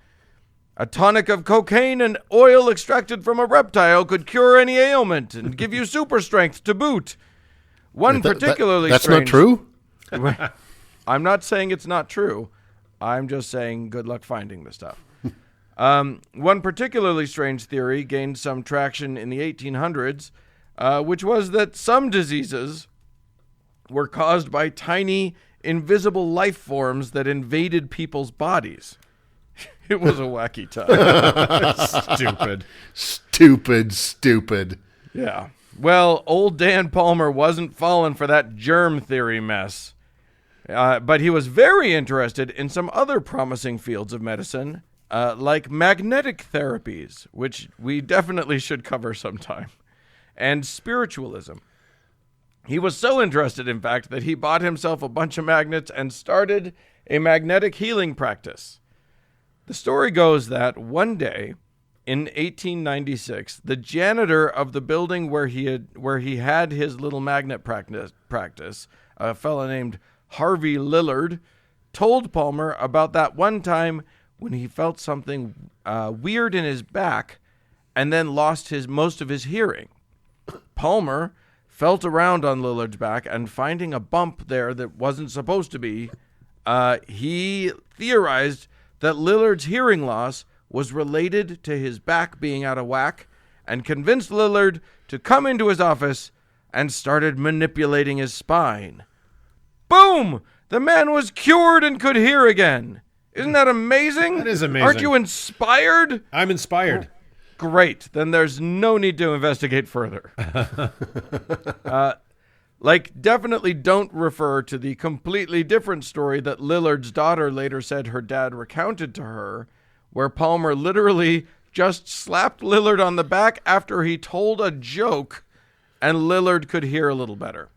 A tonic of cocaine and oil extracted from a reptile could cure any ailment and give you super strength to boot. That's not true? I'm not saying it's not true. I'm just saying good luck finding the stuff. One particularly strange theory gained some traction in the 1800s, which was that some diseases were caused by tiny, invisible life forms that invaded people's bodies. It was a wacky time. Stupid. Yeah. Well, old Dan Palmer wasn't falling for that germ theory mess. But he was very interested in some other promising fields of medicine, like magnetic therapies, which we definitely should cover sometime, and spiritualism. He was so interested, in fact, that he bought himself a bunch of magnets and started a magnetic healing practice. The story goes that one day in 1896, the janitor of the building where he had his little magnet practice, a fella named Harvey Lillard, told Palmer about that one time when he felt something weird in his back and then lost most of his hearing. Palmer felt around on Lillard's back and finding a bump there that wasn't supposed to be, he theorized that Lillard's hearing loss was related to his back being out of whack and convinced Lillard to come into his office and started manipulating his spine. Boom! The man was cured and could hear again. Isn't that amazing? That is amazing. Aren't you inspired? I'm inspired. Great. Then there's no need to investigate further. Definitely don't refer to the completely different story that Lillard's daughter later said her dad recounted to her, where Palmer literally just slapped Lillard on the back after he told a joke, and Lillard could hear a little better.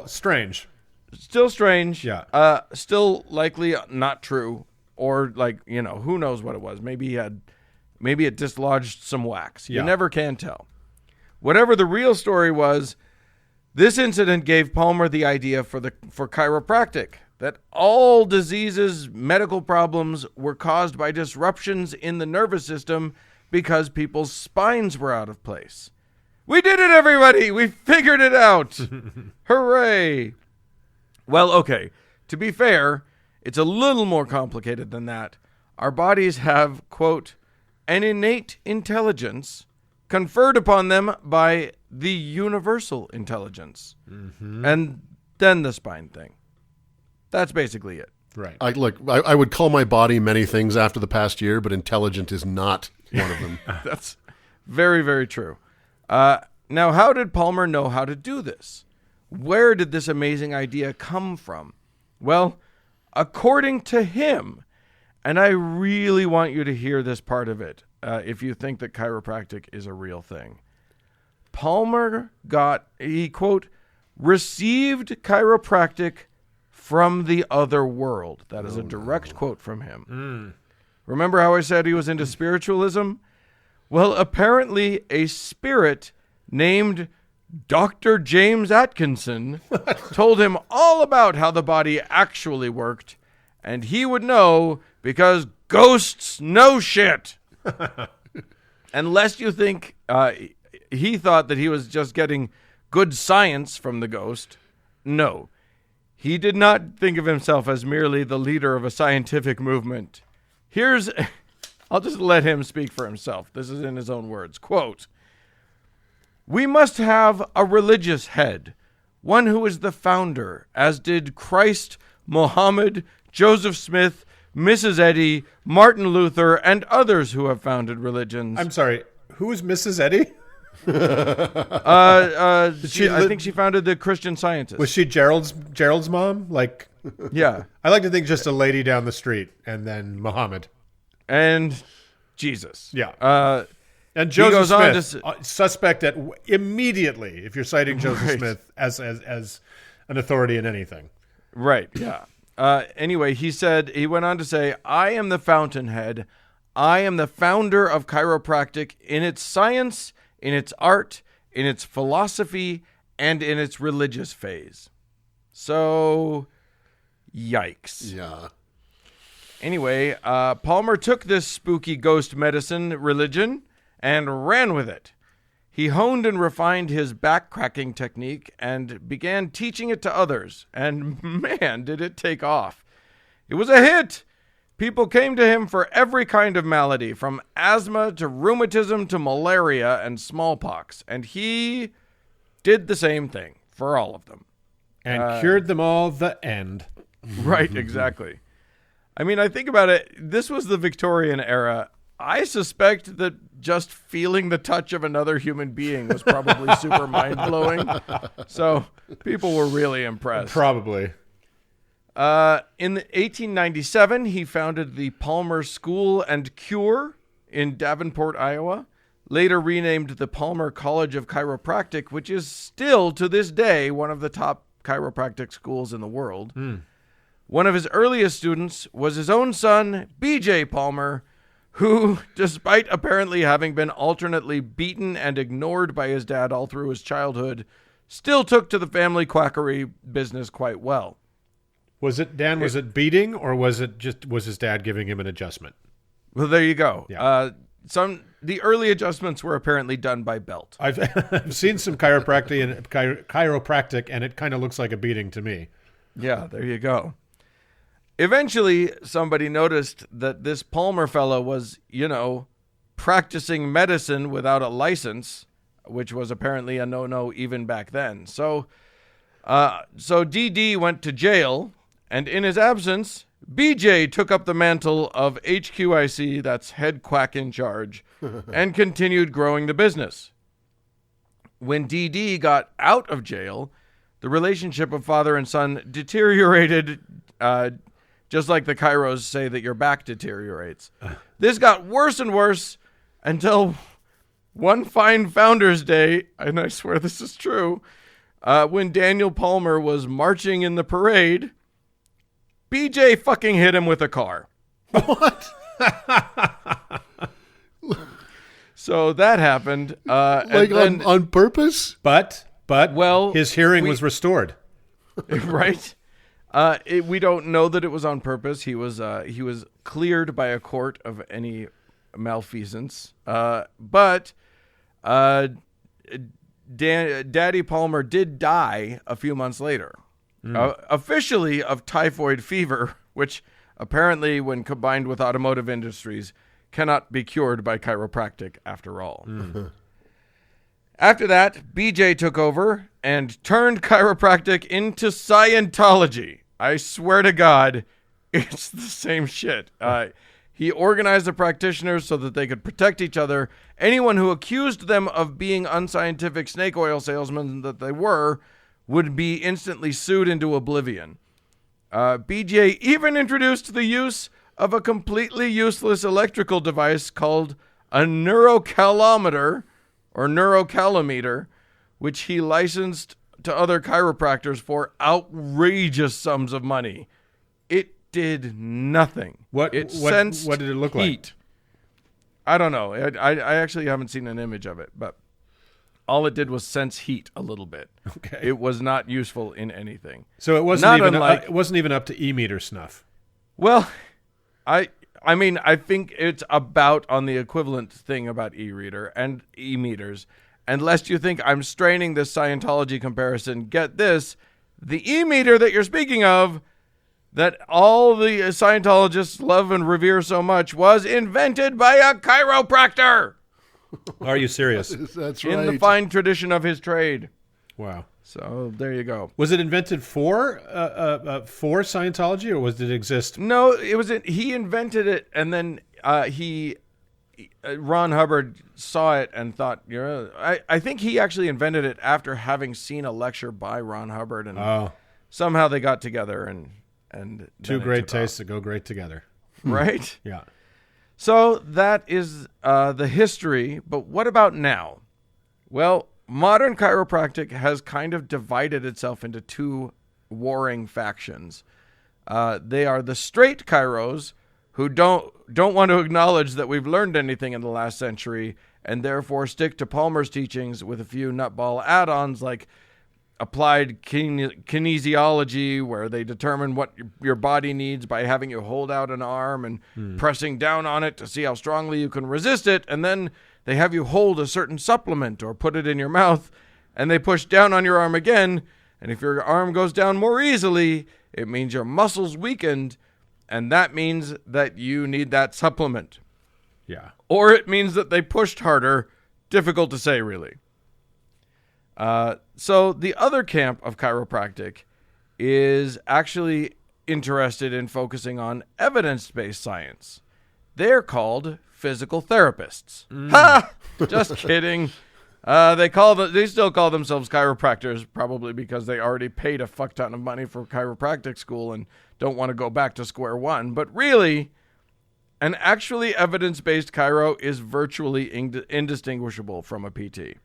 Strange. Still strange. Yeah. Still likely not true, or who knows what it was. Maybe it dislodged some wax. You never can tell. Whatever the real story was, this incident gave Palmer the idea for chiropractic, that all diseases, medical problems were caused by disruptions in the nervous system because people's spines were out of place. We did it, everybody! We figured it out! Hooray! Well, okay, to be fair, it's a little more complicated than that. Our bodies have, quote, an innate intelligence conferred upon them by the universal intelligence. Mm-hmm. And then the spine thing. That's basically it. Right. I would call my body many things after the past year, but intelligent is not one of them. That's very, very true. Now, how did Palmer know how to do this? Where did this amazing idea come from? Well, according to him, and I really want you to hear this part of it, if you think that chiropractic is a real thing. Palmer quote, received chiropractic from the other world. That is a direct quote from him. Remember how I said he was into spiritualism? Well, apparently a spirit named Dr. James Atkinson told him all about how the body actually worked, and he would know because ghosts know shit. Unless you think he thought that he was just getting good science from the ghost. No. He did not think of himself as merely the leader of a scientific movement. I'll just let him speak for himself. This is in his own words. Quote, "We must have a religious head, one who is the founder, as did Christ, Mohammed, Joseph Smith, Mrs. Eddy, Martin Luther, and others who have founded religions." I'm sorry. Who is Mrs. Eddy? I think she founded the Christian Scientist. Was she Gerald's mom? Like, yeah. I like to think just a lady down the street, and then Muhammad And Jesus. Yeah. And he goes Joseph Smith, on to suspect immediately if you're citing Joseph Smith as an authority in anything. Right. Yeah. Anyway, he went on to say, "I am the fountainhead. I am the founder of chiropractic in its science, in its art, in its philosophy, and in its religious phase." So, yikes. Yeah. Anyway, Palmer took this spooky ghost medicine religion and ran with it. He honed and refined his backcracking technique and began teaching it to others. And man, did it take off. It was a hit. People came to him for every kind of malady, from asthma to rheumatism to malaria and smallpox. And he did the same thing for all of them. And cured them all the end. Right, exactly. I mean, I think about it. This was the Victorian era. I suspect that just feeling the touch of another human being was probably super mind-blowing. So people were really impressed. Probably. In 1897, he founded the Palmer School and Cure in Davenport, Iowa, later renamed the Palmer College of Chiropractic, which is still, to this day, one of the top chiropractic schools in the world. One of his earliest students was his own son, B.J. Palmer, who, despite apparently having been alternately beaten and ignored by his dad all through his childhood, still took to the family quackery business quite well. Was it beating, or was his dad giving him an adjustment? Well, there you go. Yeah. The early adjustments were apparently done by belt. I've seen some chiropractic, and it kind of looks like a beating to me. Yeah, there you go. Eventually, somebody noticed that this Palmer fellow was, practicing medicine without a license, which was apparently a no-no even back then. So DD went to jail, and in his absence, BJ took up the mantle of HQIC, that's head quack in charge, and continued growing the business. When DD got out of jail, the relationship of father and son deteriorated, just like the chiros say that your back deteriorates. This got worse and worse until one fine Founders Day, and I swear this is true, when Daniel Palmer was marching in the parade, BJ fucking hit him with a car. What? So that happened. On purpose? But well, his hearing was restored. Right? We don't know that it was on purpose. He was cleared by a court of any malfeasance. But Daddy Palmer did die a few months later, officially of typhoid fever, which apparently, when combined with automotive industries, cannot be cured by chiropractic after all. After that, BJ took over and turned chiropractic into Scientology. I swear to God, it's the same shit. He organized the practitioners so that they could protect each other. Anyone who accused them of being unscientific snake oil salesmen that they were would be instantly sued into oblivion. BJ even introduced the use of a completely useless electrical device called a neurocalometer, or neurocalometer, which he licensed to other chiropractors for outrageous sums of money. It did nothing. What did it look like? I don't know. I actually haven't seen an image of it, but all it did was sense heat a little bit. Okay. It was not useful in anything. So it wasn't even up to E-meter snuff. Well, I mean, I think it's about on the equivalent thing about e-reader and e-meters. And lest you think I'm straining this Scientology comparison, get this. The e-meter that you're speaking of, that all the Scientologists love and revere so much, was invented by a chiropractor. Are you serious? That's right. In the fine tradition of his trade. Wow. So there you go. Was it invented for Scientology, or did it exist? No, it was. He invented it, and then Ron Hubbard saw it and thought, I think he actually invented it after having seen a lecture by Ron Hubbard, and somehow they got together and two great tastes that go great together, right? Yeah. So that is the history. But what about now? Well, modern chiropractic has kind of divided itself into two warring factions. They are the straight chiros, who don't want to acknowledge that we've learned anything in the last century, and therefore stick to Palmer's teachings with a few nutball add-ons like applied kinesiology, where they determine what your body needs by having you hold out an arm and pressing down on it to see how strongly you can resist it, and then they have you hold a certain supplement or put it in your mouth, and they push down on your arm again, and if your arm goes down more easily, it means your muscles weakened, and that means that you need that supplement. Yeah. Or it means that they pushed harder. Difficult to say, really. So the other camp of chiropractic is actually interested in focusing on evidence-based science. They're called physical therapists. Ha! Just kidding. They still call themselves chiropractors, probably because they already paid a fuck ton of money for chiropractic school and don't want to go back to square one. But really, an actually evidence-based chiro is virtually indistinguishable from a PT.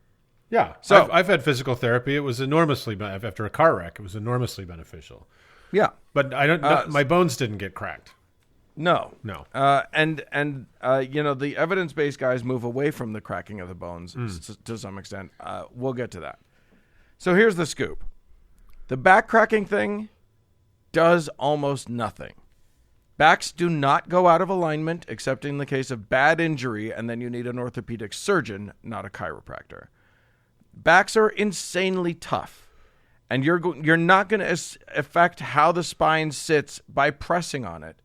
Yeah. So I've had physical therapy. It was enormously, after a car wreck, it was enormously beneficial. Yeah. But my bones didn't get cracked. No. No. The evidence-based guys move away from the cracking of the bones to some extent. We'll get to that. So here's the scoop. The back cracking thing does almost nothing. Backs do not go out of alignment except in the case of bad injury, and then you need an orthopedic surgeon, not a chiropractor. Backs are insanely tough, and you're not going to affect how the spine sits by pressing on it.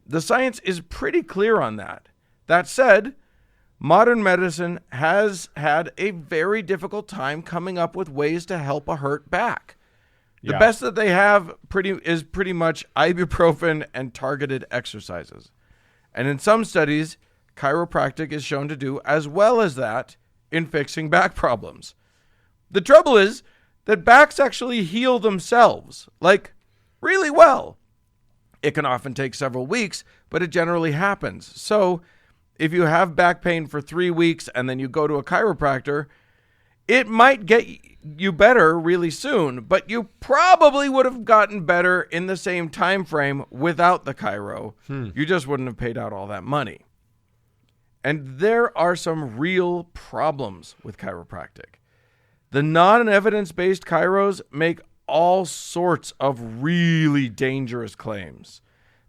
The science is pretty clear on that. That said, modern medicine has had a very difficult time coming up with ways to help a hurt back. The best that they have is pretty much ibuprofen and targeted exercises. And in some studies, chiropractic is shown to do as well as that in fixing back problems. The trouble is that backs actually heal themselves, like really well. It can often take several weeks, but it generally happens. So if you have back pain for 3 weeks and then you go to a chiropractor, it might get you better really soon, but you probably would have gotten better in the same time frame without the chiro. You just wouldn't have paid out all that money. And there are some real problems with chiropractic. The non-evidence-based chiros make all sorts of really dangerous claims.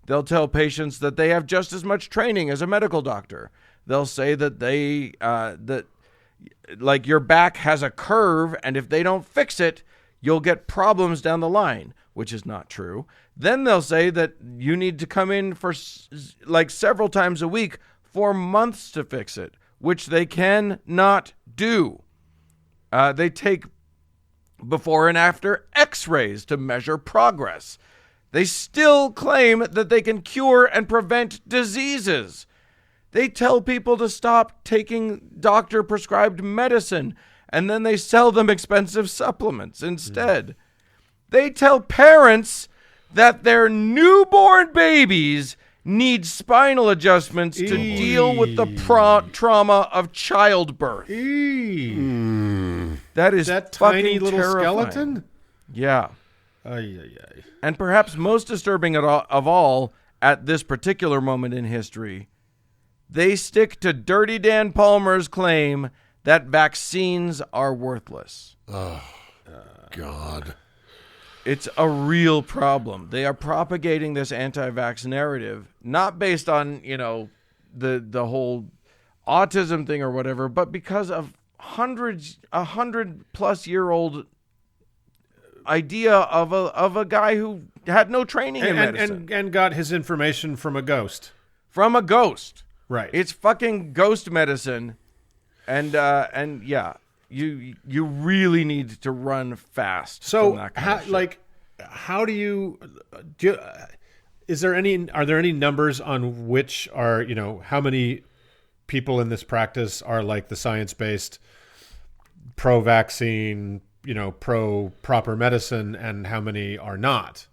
They'll tell patients that they have just as much training as a medical doctor. They'll say that like your back has a curve, and if they don't fix it, you'll get problems down the line, which is not true. Then they'll say that you need to come in for like several times a week for months to fix it, which they cannot do. They take before and after x-rays to measure progress. They still claim that they can cure and prevent diseases. They tell people to stop taking doctor-prescribed medicine, and then they sell them expensive supplements instead. They tell parents that their newborn babies need spinal adjustments to deal with the trauma of childbirth. That is that tiny fucking little terrifying. skeleton? Yeah. Ay. And perhaps most disturbing of all, at this particular moment in history, they stick to Dirty Dan Palmer's claim that vaccines are worthless. Oh, God. It's a real problem. They are propagating this anti-vax narrative, not based on, the whole autism thing or whatever, but because of 100+ year old idea of a guy who had no training in medicine and got his information from a ghost. From a ghost. Right. It's fucking ghost medicine. And yeah, you really need to run fast. So, from that kind of shit. how do you are there any numbers on which are, how many people in this practice are like the science-based pro-vaccine, pro proper medicine, and how many are not?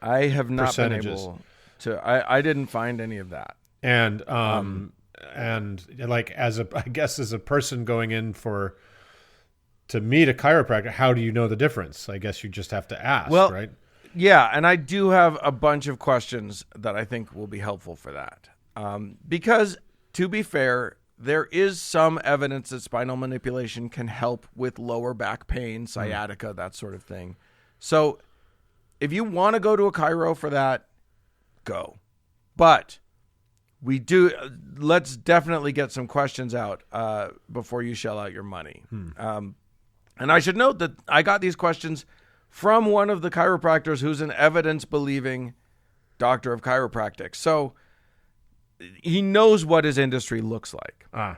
I have not been able to. I didn't find any of that. And as a person going in to meet a chiropractor, how do you know the difference? I guess you just have to ask, right? Yeah, and I do have a bunch of questions that I think will be helpful for that. Because, to be fair, there is some evidence that spinal manipulation can help with lower back pain, sciatica, that sort of thing. So if you want to go to a chiro for that, go. But let's definitely get some questions out before you shell out your money. And I should note that I got these questions from one of the chiropractors who's an evidence-believing doctor of chiropractic. So he knows what his industry looks like.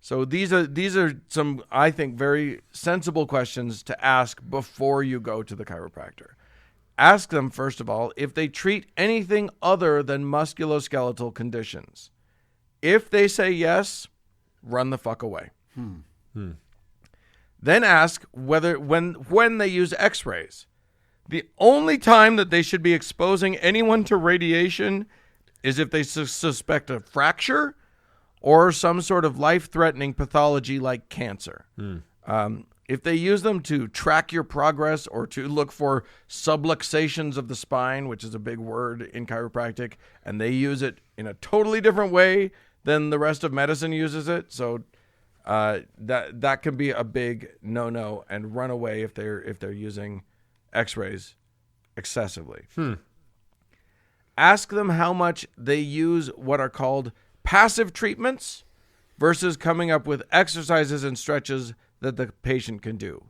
So these are some, I think, very sensible questions to ask before you go to the chiropractor. Ask them, first of all, if they treat anything other than musculoskeletal conditions. If they say yes, run the fuck away. Then ask whether when they use x-rays. The only time that they should be exposing anyone to radiation is if they suspect a fracture or some sort of life-threatening pathology like cancer. If they use them to track your progress or to look for subluxations of the spine, which is a big word in chiropractic, and they use it in a totally different way than the rest of medicine uses it, so that can be a big no-no, and run away if they're using x-rays excessively. Ask them how much they use what are called passive treatments versus coming up with exercises and stretches that the patient can do.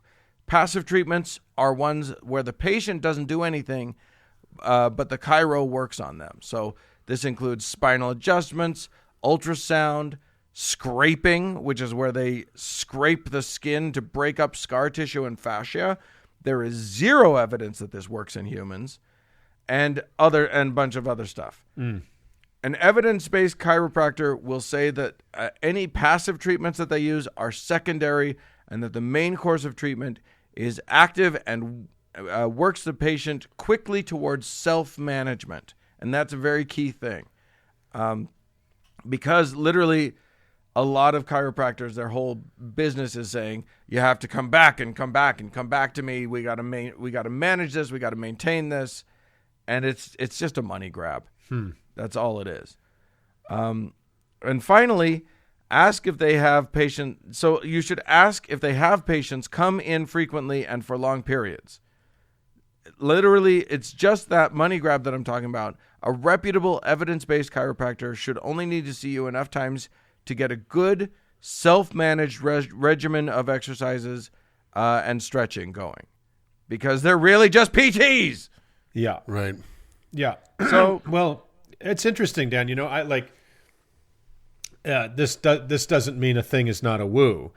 Passive treatments are ones where the patient doesn't do anything, but the chiro works on them. So this includes spinal adjustments, ultrasound, scraping, which is where they scrape the skin to break up scar tissue and fascia. There is zero evidence that this works in humans, and a bunch of other stuff. An evidence-based chiropractor will say that any passive treatments that they use are secondary, and that the main course of treatment is active and works the patient quickly towards self-management. And that's a very key thing. Because literally a lot of chiropractors, their whole business is saying, you have to come back and come back and come back to me. We got to manage this. We got to maintain this. And it's just a money grab. That's all it is. And finally, ask if they have patients. So you should ask if they have patients come in frequently and for long periods. Literally, it's just that money grab that I'm talking about. A reputable, evidence-based chiropractor should only need to see you enough times to get a good, self-managed regimen of exercises and stretching going. Because they're really just PTs. Yeah. Right. Yeah. So, well, it's interesting, Dan. This doesn't mean a thing is not a woo,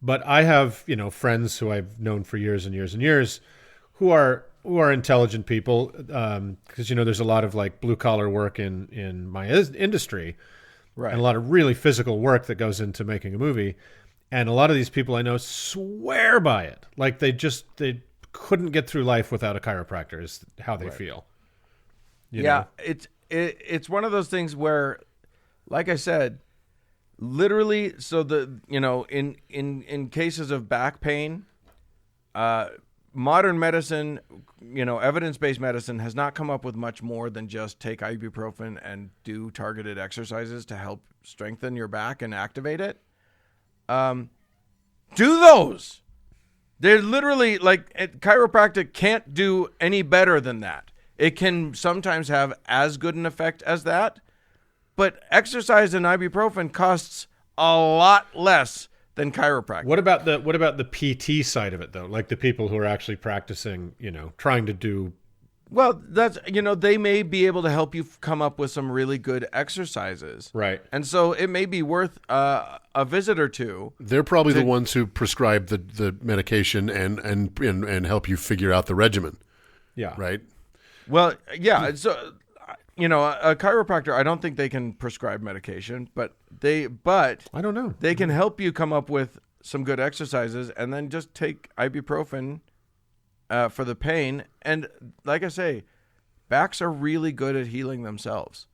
but I have, friends who I've known for years and years and years who are intelligent people. Because, there's a lot of blue collar work in my industry, right? And a lot of really physical work that goes into making a movie. And a lot of these people I know swear by it. Like they couldn't get through life without a chiropractor is how they feel. You know? It's one of those things where, like I said, literally, so in cases of back pain, modern medicine, evidence-based medicine has not come up with much more than just take ibuprofen and do targeted exercises to help strengthen your back and activate it. Do those. They're literally chiropractic can't do any better than that. It can sometimes have as good an effect as that, but exercise and ibuprofen costs a lot less than chiropractic. What about the PT side of it though? Like the people who are actually practicing, trying to do. Well, that's they may be able to help you come up with some really good exercises, Right? And so it may be worth a visit or two. They're probably the ones who prescribe the medication and help you figure out the regimen. Yeah. Right. Well, yeah. So a chiropractor, I don't think they can prescribe medication, but I don't know. They can help you come up with some good exercises, and then just take ibuprofen for the pain. And like I say, backs are really good at healing themselves.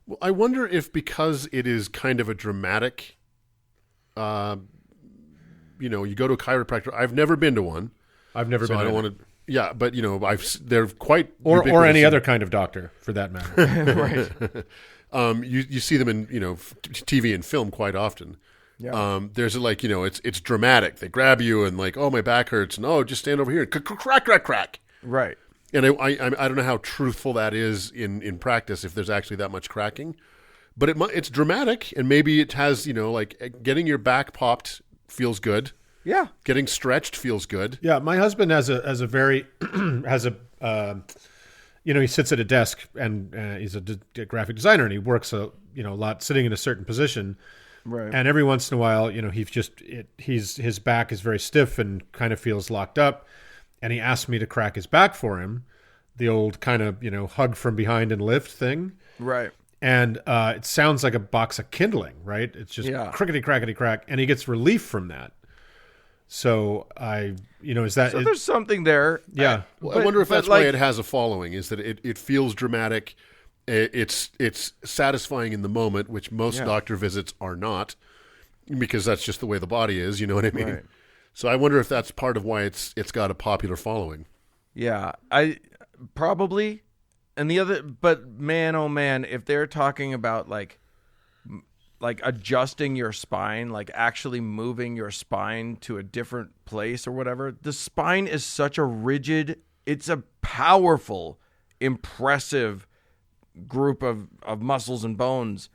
Well, I wonder if because it is kind of a dramatic, you go to a chiropractor. I've never been to one. I've never been. I don't want to. Yeah, but they're quite or any other kind of doctor for that matter. Right. You see them in TV and film quite often. Yeah. There's it's dramatic. They grab you and oh, my back hurts, and oh, just stand over here, crack. Right. And I don't know how truthful that is in practice, if there's actually that much cracking, but it's dramatic, and maybe it has getting your back popped feels good. Yeah. Getting stretched feels good. Yeah, my husband has a very he sits at a desk, and he's a graphic designer, and he works a lot sitting in a certain position. Right. And every once in a while, his back is very stiff and kind of feels locked up, and he asked me to crack his back for him, the old kind of hug from behind and lift thing. Right. And it sounds like a box of kindling, right? It's just crickety crackety crack, and he gets relief from that. So is that? So there's something there. Yeah. I wonder if that's why it has a following. Is that it feels dramatic. It's satisfying in the moment, which most doctor visits are not, because that's just the way the body is. You know what I mean? Right. So I wonder if that's part of why it's got a popular following. Yeah, I probably. And the other, but man, oh man, if they're talking about like adjusting your spine, like actually moving your spine to a different place or whatever, the spine is such a rigid, it's a powerful, impressive group of muscles and bones.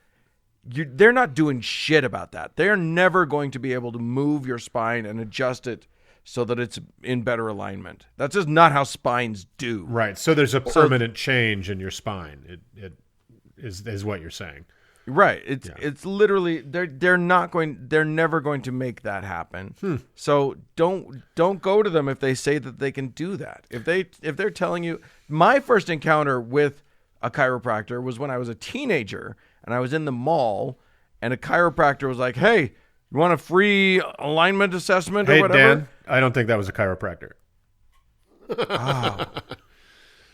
They're not doing shit about that. They're never going to be able to move your spine and adjust it so that it's in better alignment. That's just not how spines do. Right. So there's a permanent change in your spine. It is what you're saying. Right. It's literally they're never going to make that happen. So don't go to them if they say that they can do that. If they're telling you, my first encounter with a chiropractor was when I was a teenager and I was in the mall and a chiropractor was like, "Hey, you want a free alignment assessment or whatever?" Dan, I don't think that was a chiropractor. Oh.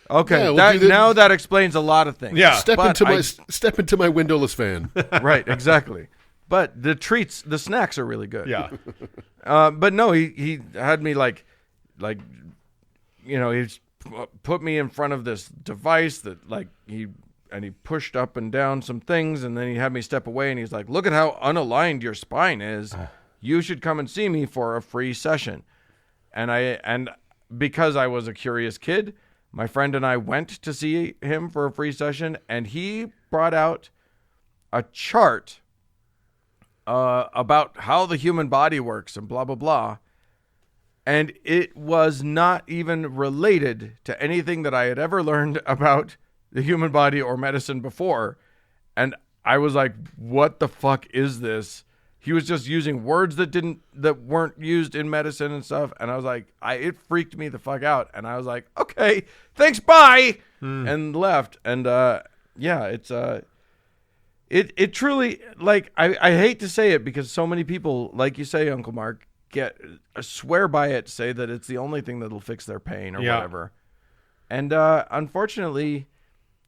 Okay, Yeah, now that explains a lot of things. Yeah. Step into my windowless van. Right, exactly. But the snacks are really good. Yeah. But no, he had me he put me in front of this device that he pushed up and down some things, and then he had me step away, and he's like, "Look at how unaligned your spine is. You should come and see me for a free session." And because I was a curious kid, my friend and I went to see him for a free session, and he brought out a chart about how the human body works and blah, blah, blah. And it was not even related to anything that I had ever learned about the human body or medicine before. And I was like, what the fuck is this? He was just using words that weren't used in medicine and stuff. And I was like, it freaked me the fuck out. And I was like, okay, thanks, bye, and left. And it truly, I hate to say it because so many people, like you say, Uncle Mark, swear by it, say that it's the only thing that'll fix their pain or whatever. And unfortunately,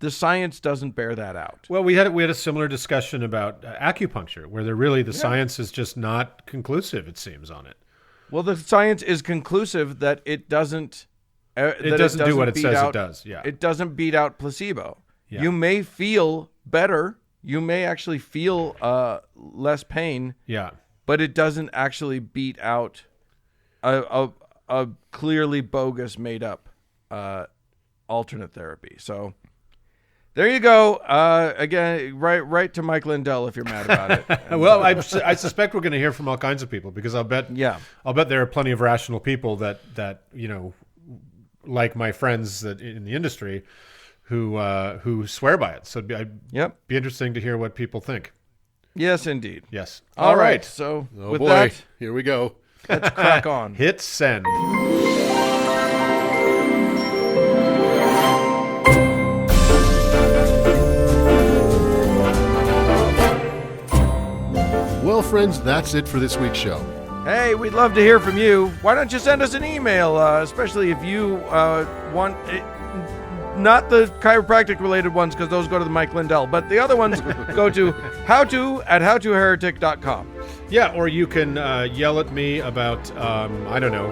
the science doesn't bear that out. Well, we had a similar discussion about acupuncture, where the science is just not conclusive, it seems, on it. Well, the science is conclusive that it doesn't. It doesn't do what it says it does. Yeah, it doesn't beat out placebo. Yeah. You may feel better. You may actually feel less pain. Yeah, but it doesn't actually beat out a a clearly bogus, made up alternate therapy. So there you go. Again, right to Mike Lindell if you're mad about it. Well, I suspect we're going to hear from all kinds of people, because I'll bet there are plenty of rational people that like my friends that in the industry who swear by it. So it'd be interesting to hear what people think. Yes, indeed. Yes. All right. So with that, here we go. Let's crack on. Hit send. Well, friends, that's it for this week's show. Hey, we'd love to hear from you. Why don't you send us an email, especially if you want... not the chiropractic related ones, because those go to the Mike Lindell, but the other ones go to howto@howtoheretic.com. Yeah, or you can yell at me about, I don't know,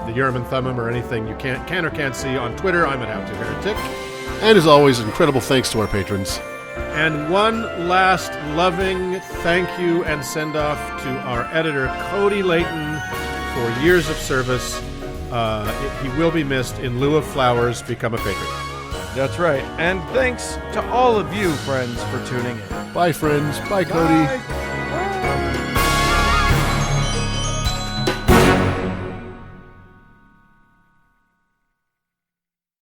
the Urim and Thummim or anything you can or can't see on Twitter. I'm at howtoheretic. And as always, incredible thanks to our patrons. And one last loving thank you and send off to our editor, Cody Layton, for years of service. He will be missed. In lieu of flowers, become a patron. That's right. And thanks to all of you, friends, for tuning in. Bye, friends. Bye, Cody. Bye.